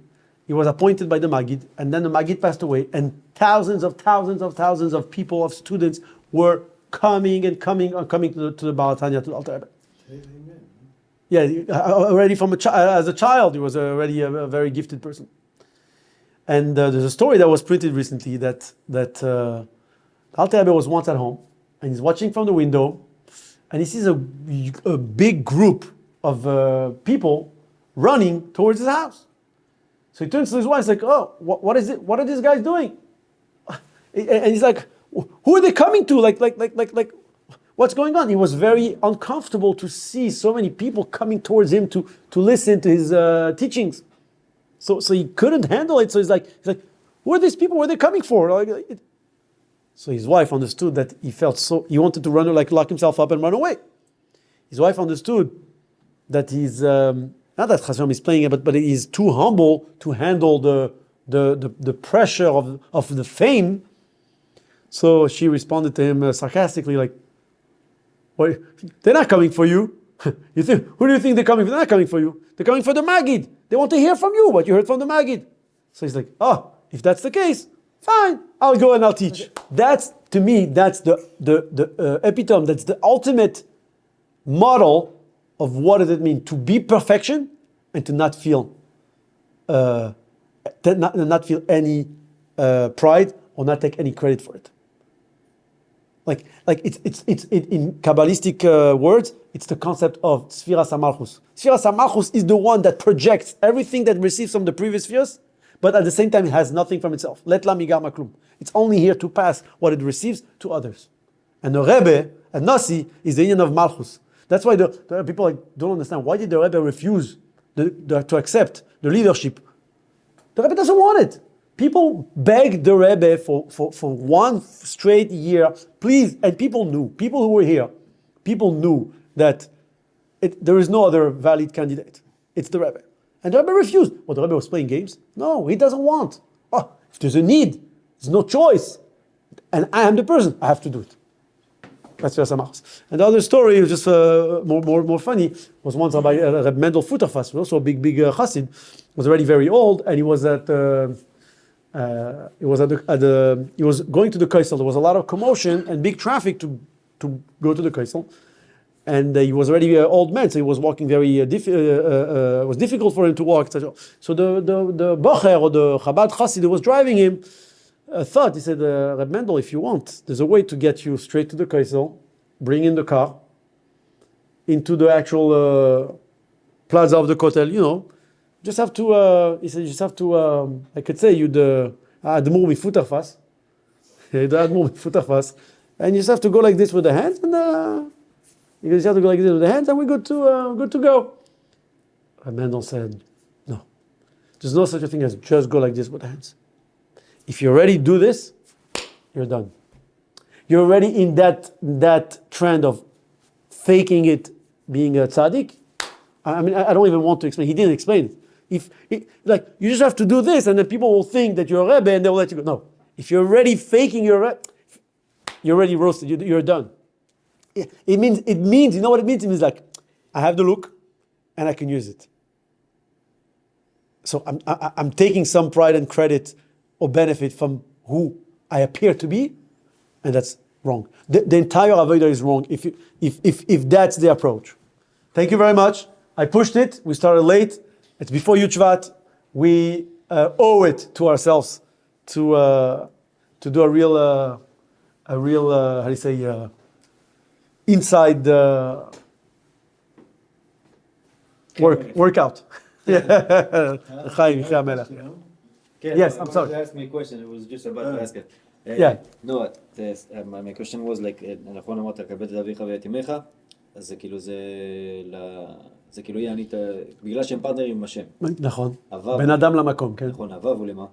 He was appointed by the Maggid, and then the Maggid passed away, and thousands of people, of students, were coming to the Baal Tanya, to the Alter Rebbe. Amen. Yeah, already as a child, he was already a very gifted person. And there's a story that was printed recently that Alter Rebbe was once at home, and he's watching from the window, and he sees a big group of people running towards his house. So he turns to his wife, he's like, "Oh, what is it? What are these guys doing?" And he's like, "Who are they coming to? Like, what's going on?" He was very uncomfortable to see so many people coming towards him to listen to his teachings. So he couldn't handle it. So he's like, "Who are these people? Where are they coming for?" So his wife understood that he wanted to run, lock himself up and run away. His wife understood that he's not that Chasam is playing it, but he's too humble to handle the pressure of the fame. So she responded to him sarcastically, like, "Well, they're not coming for you. Who do you think they're coming for? They're not coming for you. They're coming for the Maggid. They want to hear from you what you heard from the Maggid." So he's like, "Oh, if that's the case, fine, I'll go and I'll teach." That's, to me, that's the epitome, that's the ultimate model of what does it mean to be perfection and to not feel any pride or not take any credit for it. Like it's in Kabbalistic words, it's the concept of Sfiras HaMalchus. Sfiras HaMalchus is the one that projects everything that receives from the previous spheres, but at the same time it has nothing from itself. Let la migar maklum. It's only here to pass what it receives to others. And the Rebbe, and Nasi, is the union of Malchus. That's why the people don't understand. Why did the Rebbe refuse to accept the leadership? The Rebbe doesn't want it. People begged the Rebbe for one straight year, please, and people who were here, people knew that there is no other valid candidate. It's the Rebbe. And the Rebbe refused. Well, the Rebbe was playing games? No, he doesn't want. Oh, if there's a need, there's no choice. and I am the person. I have to do it. That's just a mouse. And the other story, just more funny, was once by Reb Mendel Futterfass, also a big Chassid, was already very old, and he was at he was going to the Kaisel. There was a lot of commotion and big traffic to go to the Kaisel, and he was already an old man, so he was walking very it was difficult for him to walk, etc. So the Bocher or the Chabad Chassid who was driving him thought, he said, Reb Mendel, if you want, there's a way to get you straight to the Kaisel, bring in the car into the actual plaza of the Kotel, just have to, he said, you just have to, I could say, you'd Admur Mifutterfass, and you just have to go like this with the hands, and you just have to go like this with the hands, and we're good to go. And Mendel said, no, there's no such a thing as just go like this with the hands. If you already do this, you're done. You're already in that trend of faking it, being a tzaddik. I mean, I don't even want to explain. He didn't explain it. You just have to do this, and then people will think that you're a rebbe, and they'll let you go. No, if you're already faking you're already roasted. You're done. It means. You know what it means? It means like, I have the look, and I can use it. So I'm taking some pride and credit or benefit from who I appear to be, and that's wrong. The entire avodah is wrong if that's the approach. Thank you very much. I pushed it. We started late. It's before Yud Shvat. We owe it to ourselves to do a real how do you say inside workout. Yes, I'm sorry. You asked me a question. It was just about to ask it. Yeah. No, my question was like, נכון אמרת, כבד את אביך ואת אמך, אז זה כאילו יענית, בגלל שהם פרטנרים עם השם. נכון. בין אדם למקום, כן. נכון, הוו למה?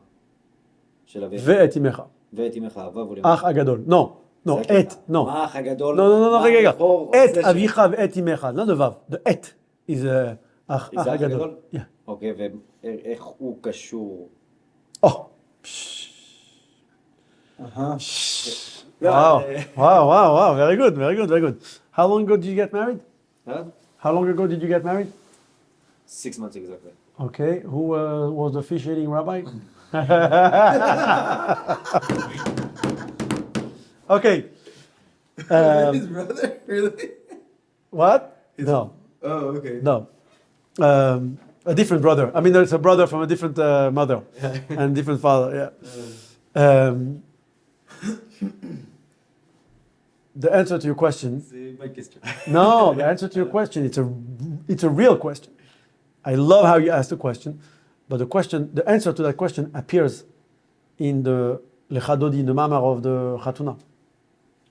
של אביך. ואת אמך. ואת אמך, הוו למה? אח הגדול. לא, מה האח הגדול? לא, רגע. את אביך ואת אמך, לא דבר. את is אח הגדול. אוקיי, ואיך הוא קשור? Wow, very good. How long ago did you get married? How long ago did you get married? 6 months exactly. Okay, who was the officiating rabbi? Okay. His brother? Really? What? No. Oh, okay. No. A different brother. I mean, there's a brother from a different mother and different father. Yeah. The answer to your question. No, the answer to your question. It's a real question. I love how you asked the question, but the answer to that question appears in the Lecha Dodi, in the Mamar of the Chatuna.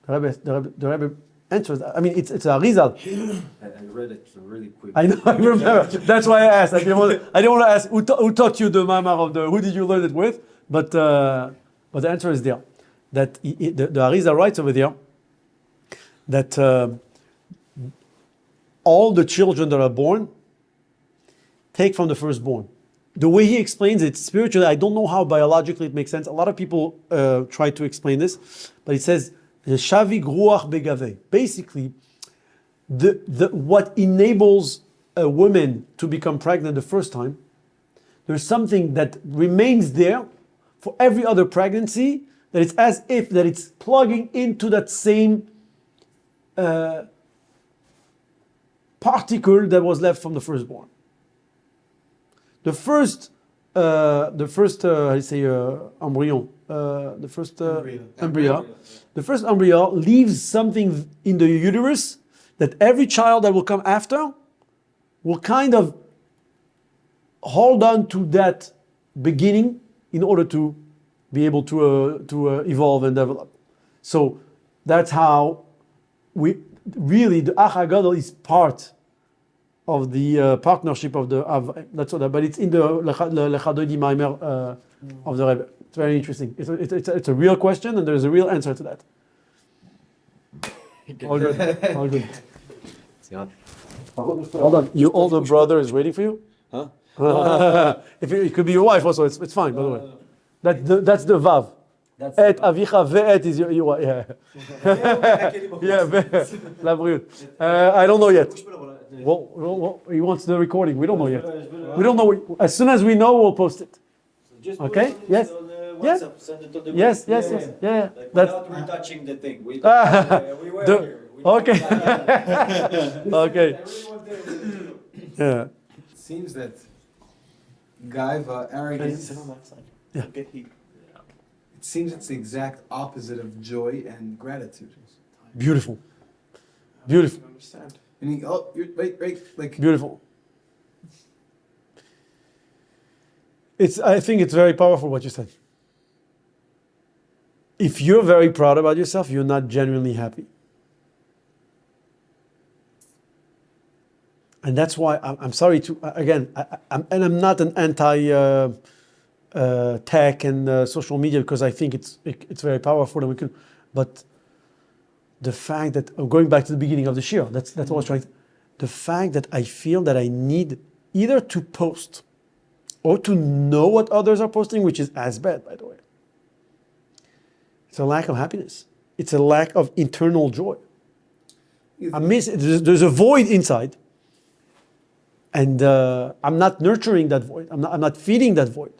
The Rebbe answers. I mean, it's a Arizal. I read it really quick. I know. I remember. That's why I asked. I didn't want to ask who taught you the Mamar of who did you learn it with, but the answer is there. That the Arizal writes over there that all the children that are born take from the firstborn. The way he explains it spiritually, I don't know how biologically it makes sense. A lot of people try to explain this, but he says Shavig ruach begaveh. Basically, what enables a woman to become pregnant the first time, there's something that remains there for every other pregnancy, that it's as if that it's plugging into that same particle that was left from the firstborn. The first embryo, the first embryo. The first embryo leaves something in the uterus that every child that will come after will kind of hold on to that beginning in order to be able to evolve and develop. So that's how the Ach HaGadol is part of the partnership of that's what. But it's in the Lecha Dodi Maimer of the Rebbe. It's very interesting. It's a real question, and there's a real answer to that. All good. Hold on, your older brother is waiting for you. Huh? If it could be your wife also, it's fine. By the way, that's the vav. That's Et avicha ve'et is your wife. Yeah. Yeah. לבריאות. I don't know yet. Well, he wants the recording. We don't know yet. We don't know. As soon as we know, we'll post it. Just Okay? put it on Yes. on Yeah. WhatsApp, send it on the Yes, group. yes, yes. Yeah. Like That's without retouching the thing. We were The- here. We know okay. that. Okay. I really want to- Yeah. Seems that gaiva, arrogance, Yeah. it seems it's the exact opposite of joy and gratitude. Beautiful. Beautiful. Understand? Meaning, oh, you're, wait, like, Beautiful. I think it's very powerful what you said. If you're very proud about yourself, you're not genuinely happy. And that's why I'm sorry to, again, I'm not an anti tech and social media because I think it's very powerful and we can, but the fact that, going back to the beginning of the shir, that's what I was trying to, the fact that I feel that I need either to post or to know what others are posting, which is as bad, by the way. It's a lack of happiness. It's a lack of internal joy. There's a void inside, and I'm not nurturing that void. I'm not feeding that void.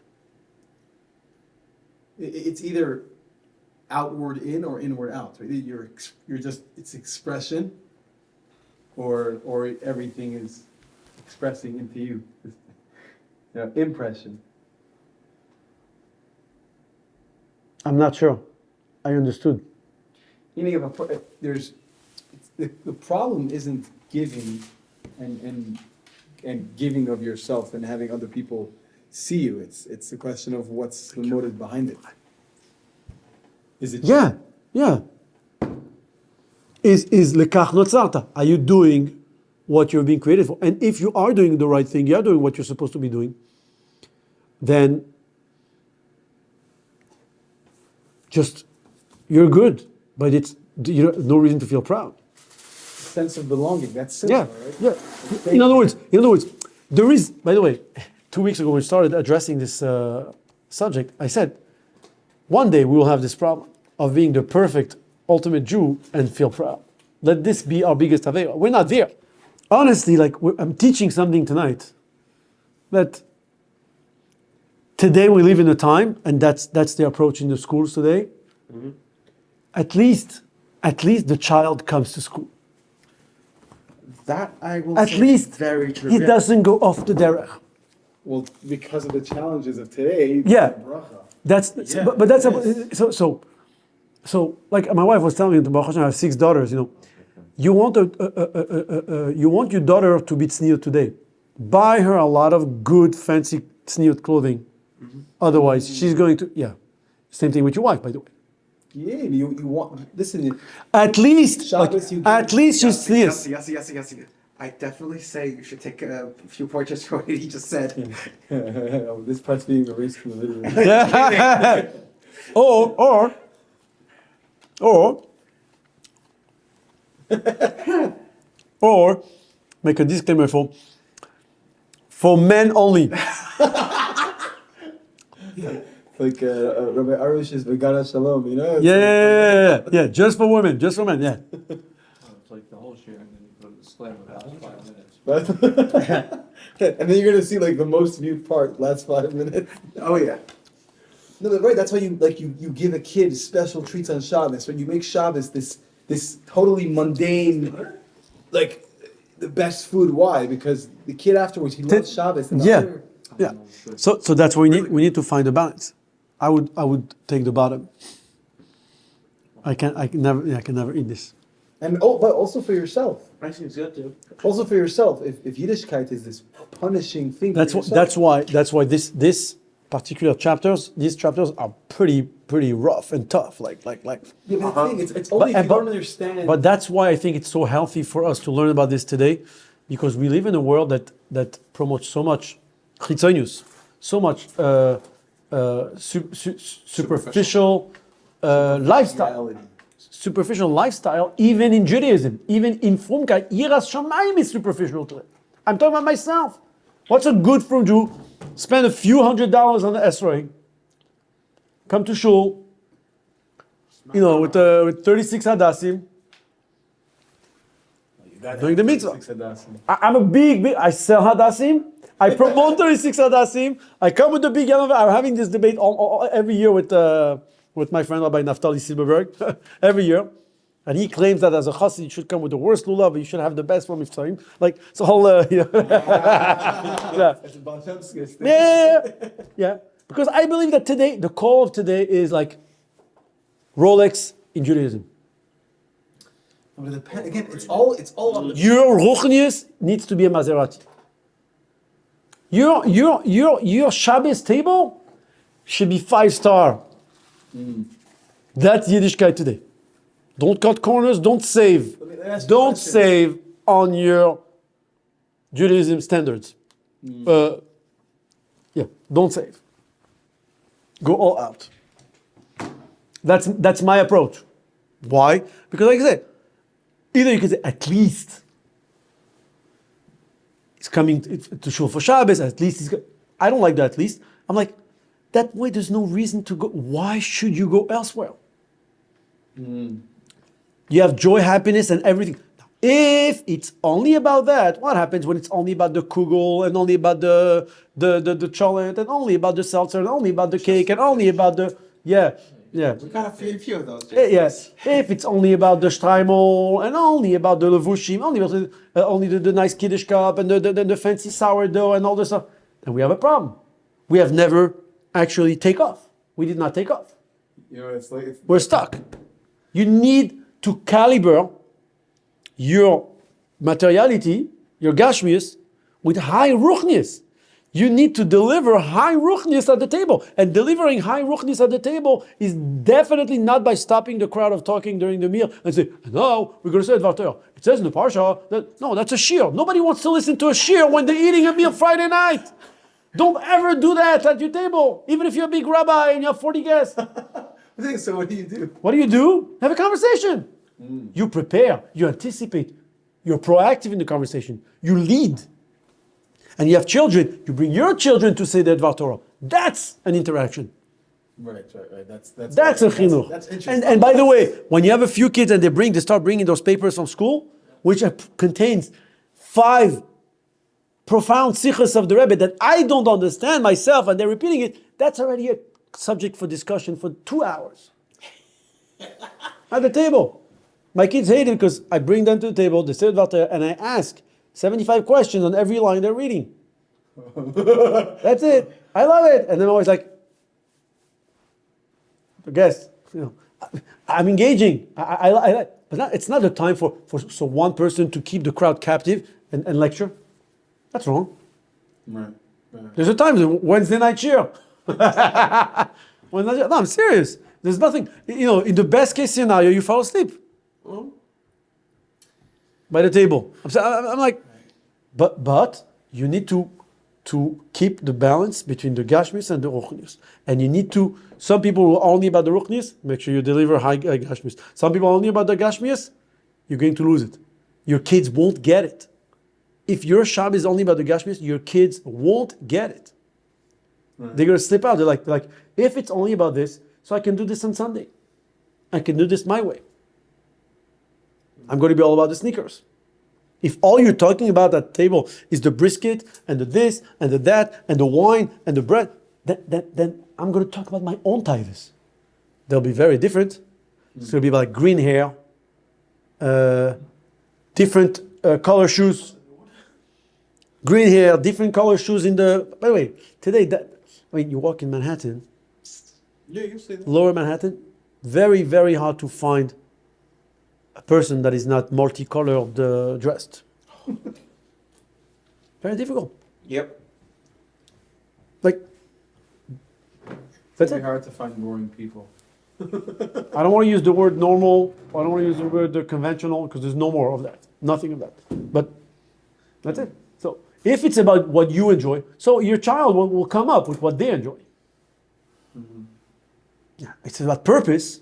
it's either outward in or inward out. Right? You're just, it's expression, or everything is expressing into you. Impression. I'm not sure. I understood. Meaning, the problem isn't giving and giving of yourself and having other people see you. It's the question of what's the motive behind it. Is it? Yeah. Is lekach notzarta? Are you doing what you're being created for? And if you are doing the right thing, you are doing what you're supposed to be doing, then just you're good. But it's no reason to feel proud. Sense of belonging. That's simple, right? Yeah. In other words, there is. By the way, 2 weeks ago when we started addressing this subject, I said, one day we will have this problem of being the perfect ultimate Jew and feel proud. Let this be our biggest avera. We're not there. Honestly, I'm teaching something tonight that today we live in a time, and that's the approach in the schools today. Mm-hmm. At least the child comes to school. That I will At say least is very true. he doesn't go off the derech. Well, because of the challenges of today. Yeah. Bracha. But that's so like my wife was telling me, Baruch Hashem, I have 6 daughters. You want your daughter to be tzniut today. Buy her a lot of good, fancy tzniut clothing. Mm-hmm. Otherwise, she's going to Same thing with your wife, by the way. Yeah, you want, listen. At least, Shabbos, at least she's tzniut. Yes. I definitely say you should take a few portraits for what he just said. This part's being erased from the video. Or make a disclaimer for men only. Like Rabbi Arush's Vegana Shalom, Yeah, just for women, just for men, yeah. It's like the whole share, and then you put a disclaimer about 5 minutes. And then you're gonna see like the most viewed part, last 5 minutes. Oh yeah. No, but right, that's why you give a kid special treats on Shabbos. When you make Shabbos this totally mundane, like the best food. Why? Because the kid afterwards he loves Shabbos. And Yeah. So that's why we need to find a balance. I would take the bottom. I can never eat this. And but also for yourself. I think it's good too. Also for yourself. If Yiddishkeit is this punishing thing. That's why this particular these chapters are pretty rough and tough. Like. Yeah, but the thing, it's only if you don't understand. But that's why I think it's so healthy for us to learn about this today, because we live in a world that promotes so much chitzonius, so much superficial lifestyle. Superficial lifestyle, even in Judaism, even in Frumkeit, Yiras Shamayim is superficial to it. I'm talking about myself. What's a good frum Jew? Spend a few $100s on the esrog, come to shul, with 36 hadassim, doing the mitzvah. I'm a big, I sell hadassim. I promote 36 hadassim. I come with the big yellow. I'm having this debate every year with my friend Rabbi Naftali Silberberg every year. And he claims that as a chassid, you should come with the worst lulav, but you should have the best one Mitzrayim. Like, it's a whole, yeah. That's a Balshevsky thing. Yeah. Because I believe that today, the call of today is like Rolex in Judaism. But it depends. Again, it's all on the. Your ruchnius needs to be a Maserati. Your Shabbos table should be 5-star. That's Yiddishkeit today. Don't cut corners. Don't save. Don't save on your Judaism standards. Don't save. Go all out. That's my approach. Why? Because like I said, either you can say at least he's coming to shul for Shabbos. At least I don't like that. At least I'm like that way. There's no reason to go. Why should you go elsewhere? You have joy, happiness, and everything. If it's only about that, what happens when it's only about the kugel and only about the chocolate and only about the seltzer and only about the cake and only about the yeah. We got a few of those. Yes. If it's only about the streimel and only about the levushim, only the nice kiddush cup and the fancy sourdough and all this stuff, then we have a problem. We have never actually take off. We did not take off. It's like We're stuck. You need to calibrate your materiality, your gashmius, with high ruchnius. You need to deliver high ruchnius at the table. And delivering high ruchnius at the table is definitely not by stopping the crowd of talking during the meal and say, no, we're going to say Dvar Torah. It says in the Parsha that, no, that's a shir. Nobody wants to listen to a shir when they're eating a meal Friday night. Don't ever do that at your table, even if you're a big rabbi and you have 40 guests. so what do you do? What do? Have a conversation. You prepare, you anticipate, you're proactive in the conversation, you lead. And you have children, you bring your children to say the Dvar Torah. That's an interaction. Right. That's a chinuch. That's interesting. And by the way, when you have a few kids and they start bringing those papers from school, which contains 5 profound sichos of the Rebbe that I don't understand myself, and they're repeating it, that's already a subject for discussion for 2 hours. At the table. My kids hate it because I bring them to the table, they say Dvar Torah, and I ask 75 questions on every line they're reading. That's it. I love it. And then I'm always like, I guess, I'm engaging. I but it's not the time for one person to keep the crowd captive and lecture. That's wrong. Right. There's a time, Wednesday night cheer. No, I'm serious. There's nothing, in the best case scenario, you fall asleep. By the table. I'm like, but you need to keep the balance between the gashmis and the ruchnius. And you need to, some people who are only about the ruchnius, make sure you deliver high gashmis. Some people are only about the gashmis, you're going to lose it. Your kids won't get it. If your shab is only about the gashmis, your kids won't get it. Right. They're going to slip out. They're like, if it's only about this, so I can do this on Sunday. I can do this my way. I'm going to be all about the sneakers. If all you're talking about at the table is the brisket and the this and the that and the wine and the bread, then I'm going to talk about my own tithes. They'll be very different. It's going to be like green hair, different color shoes. Green hair, different color shoes in the... By the way, today, you walk in Manhattan, you see that. Lower Manhattan, very, very hard to find a person that is not multicolored dressed. Very difficult. Yep. That's It's it. hard to find boring people. I don't want to use the word normal. I don't want to use the word conventional because there's no more of that. Nothing of that. But that's it. So if it's about what you enjoy, so your child will come up with what they enjoy. Yeah, it's about purpose.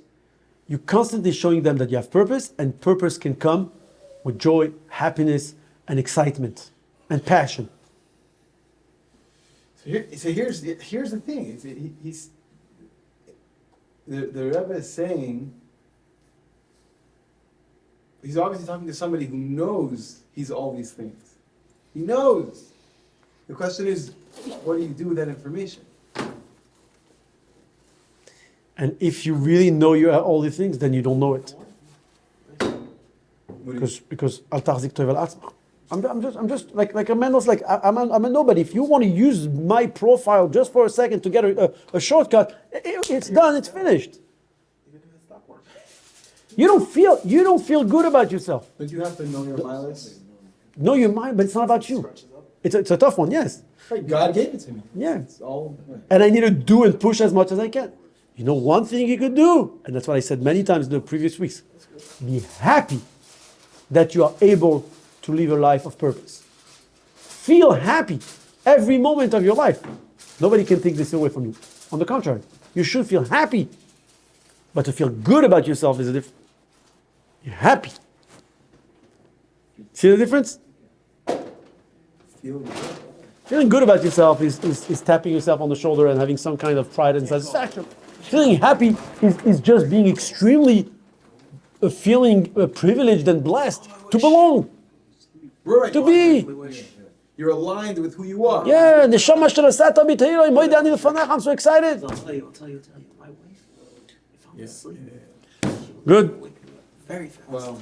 You're constantly showing them that you have purpose, and purpose can come with joy, happiness, and excitement, and passion. So here's the thing. The Rebbe is saying He's obviously talking to somebody who knows he's all these things. He knows. The question is, what do you do with that information? And if you really know you are all these things, then you don't know it. What do you- Because al tahzik toiv al atzmach. I'm just like a man was like I'm a nobody. If you want to use my profile just for a second to get a shortcut, it's done. It's finished. You don't feel good about yourself. But you have to know your mileage. Know your mind, but it's not about you. It's a tough one. Yes. Right, God gave it to me. Yeah. It's all. And I need to do and push as much as I can. You know one thing you could do, and that's what I said many times in the previous weeks. Be happy that you are able to live a life of purpose. Feel happy every moment of your life. Nobody can take this away from you. On the contrary, you should feel happy. But to feel good about yourself is a different. You're happy. See the difference? Feel good. Feeling good about yourself is tapping yourself on the shoulder and having some kind of pride and satisfaction. Feeling happy is just being extremely feeling privileged and blessed to belong, Right. to be. You're aligned with who you are. Yeah, neshama sh'rasata b'teiroi, moed ani lefanach. I'm so excited. I'll tell you. My wife, if I'm asleep, Good. very fast. Well,